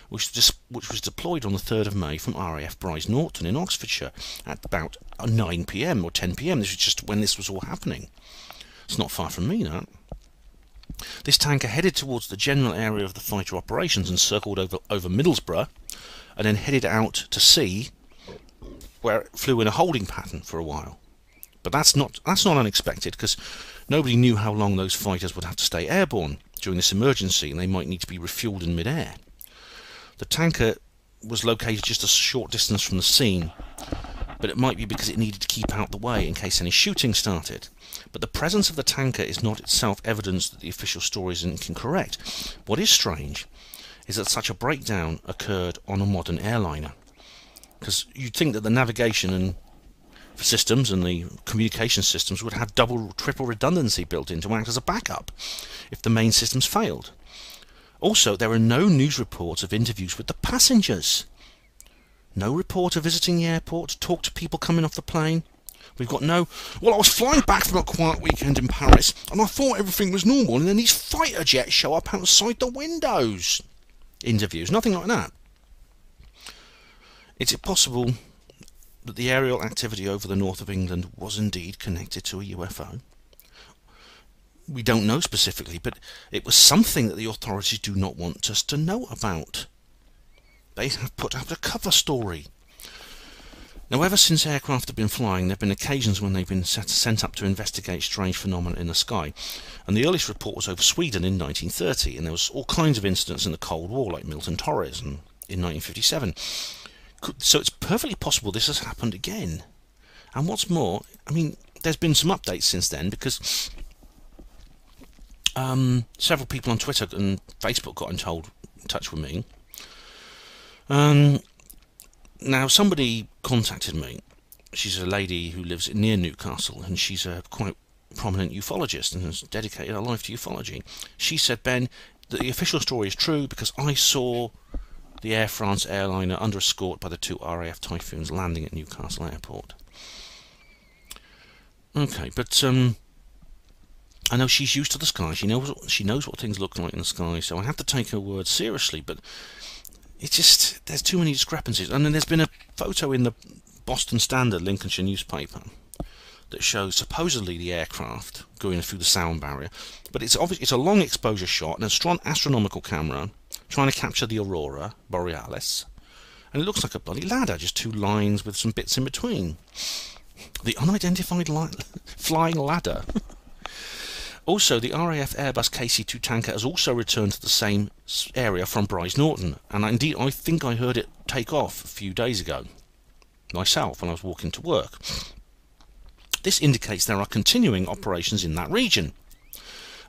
Speaker 3: which was deployed on the 3rd of May from RAF Bryce Norton in Oxfordshire at about 9 PM or 10 PM. This was just when this was all happening. It's not far from me, that. This tanker headed towards the general area of the fighter operations and circled over Middlesbrough, and then headed out to sea, where it flew in a holding pattern for a while. But that's not unexpected, because nobody knew how long those fighters would have to stay airborne during this emergency, and they might need to be refueled in mid-air. The tanker was located just a short distance from the scene, but it might be because it needed to keep out the way in case any shooting started. But the presence of the tanker is not itself evidence that the official story is incorrect. What is strange is that such a breakdown occurred on a modern airliner, because you'd think that the navigation and systems and the communication systems would have double, triple redundancy built in to act as a backup if the main systems failed. Also, there are no news reports of interviews with the passengers. No reporter visiting the airport to talk to people coming off the plane. We've got no, well, I was flying back from a quiet weekend in Paris and I thought everything was normal, and then these fighter jets show up outside the windows. Interviews, nothing like that. Is it possible that the aerial activity over the north of England was indeed connected to a UFO? We don't know specifically, but it was something that the authorities do not want us to know about. They have put out a cover story. Now, ever since aircraft have been flying, there have been occasions when they've been sent up to investigate strange phenomena in the sky. And the earliest report was over Sweden in 1930, and there was all kinds of incidents in the Cold War, like Milton Torres in 1957. So it's perfectly possible this has happened again. And what's more, I mean, there's been some updates since then, because several people on Twitter and Facebook got in touch with me. Now, somebody contacted me. She's a lady who lives near Newcastle, and she's a quite prominent ufologist and has dedicated her life to ufology. She said, Ben, that the official story is true because I saw the Air France airliner under escort by the 2 RAF Typhoons landing at Newcastle Airport. Okay, but I know she's used to the sky. She knows what things look like in the sky, so I have to take her word seriously, but it's just, there's too many discrepancies. And then there's been a photo in the Boston Standard, Lincolnshire newspaper, that shows supposedly the aircraft going through the sound barrier, but it's a long exposure shot, an astronomical camera trying to capture the aurora borealis, and it looks like a bloody ladder, just 2 lines with some bits in between. The unidentified flying ladder. Also, the RAF Airbus KC-2 tanker has also returned to the same area from Bryce Norton, and indeed I think I heard it take off a few days ago, myself, when I was walking to work. This indicates there are continuing operations in that region.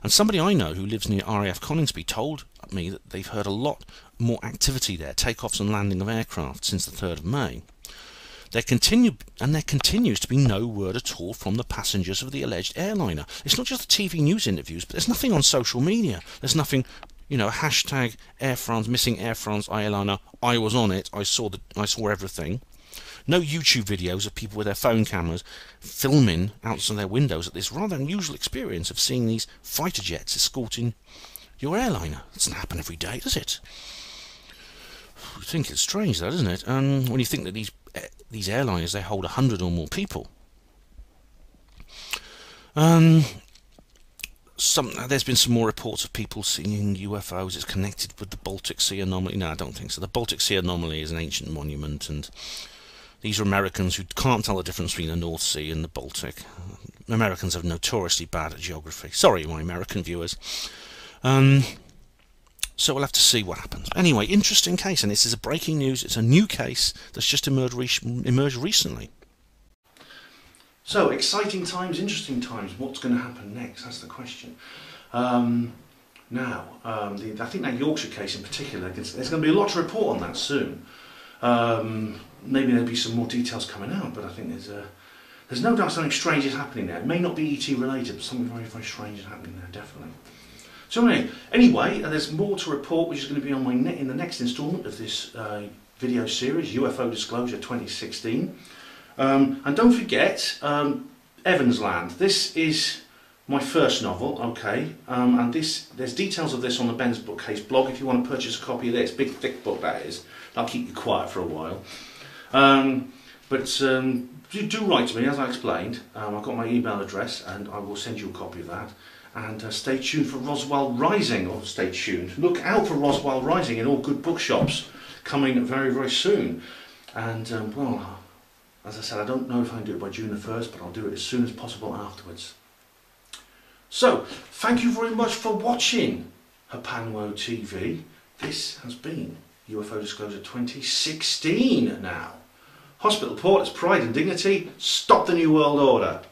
Speaker 3: And somebody I know who lives near RAF Coningsby told me that they've heard a lot more activity there, takeoffs and landing of aircraft, since the 3rd of May. There continues to be no word at all from the passengers of the alleged airliner. It's not just the TV news interviews, but there's nothing on social media. There's nothing, you know, hashtag Air France, missing Air France airliner, I was on it, I saw everything. No YouTube videos of people with their phone cameras filming outside their windows at this rather unusual experience of seeing these fighter jets escorting your airliner. It doesn't happen every day, does it? I think it's strange, though, isn't it? When you think that these airliners, they hold 100 or more people. There's been some more reports of people seeing UFOs. It's connected with the Baltic Sea anomaly. No, I don't think so. The Baltic Sea anomaly is an ancient monument, and these are Americans who can't tell the difference between the North Sea and the Baltic. Americans are notoriously bad at geography. Sorry, my American viewers. So we'll have to see what happens. Anyway, interesting case, and this is a breaking news. It's a new case that's just emerged recently.
Speaker 1: So, exciting times, interesting times. What's going to happen next? That's the question. I think that Yorkshire case in particular, there's going to be a lot to report on that soon. Maybe there'll be some more details coming out, but I think there's no doubt something strange is happening there. It may not be ET related, but something very, very strange is happening there, definitely. So anyway, there's more to report, which is going to be on in the next instalment of this video series, UFO Disclosure 2016. And don't forget, Evans Land. This is my first novel, okay, and there's details of this on the Ben's Bookcase blog if you want to purchase a copy of this. Big, thick book that is. That'll keep you quiet for a while. Do write to me, as I explained. I've got my email address, and I will send you a copy of that. And stay tuned for Roswell Rising, or stay tuned. Look out for Roswell Rising in all good bookshops, coming very, very soon. And, well, as I said, I don't know if I can do it by June the 1st, but I'll do it as soon as possible afterwards. So, thank you very much for watching Hapanwo TV. This has been UFO Disclosure 2016 now. Hospital Port, it's pride and dignity. Stop the New World Order.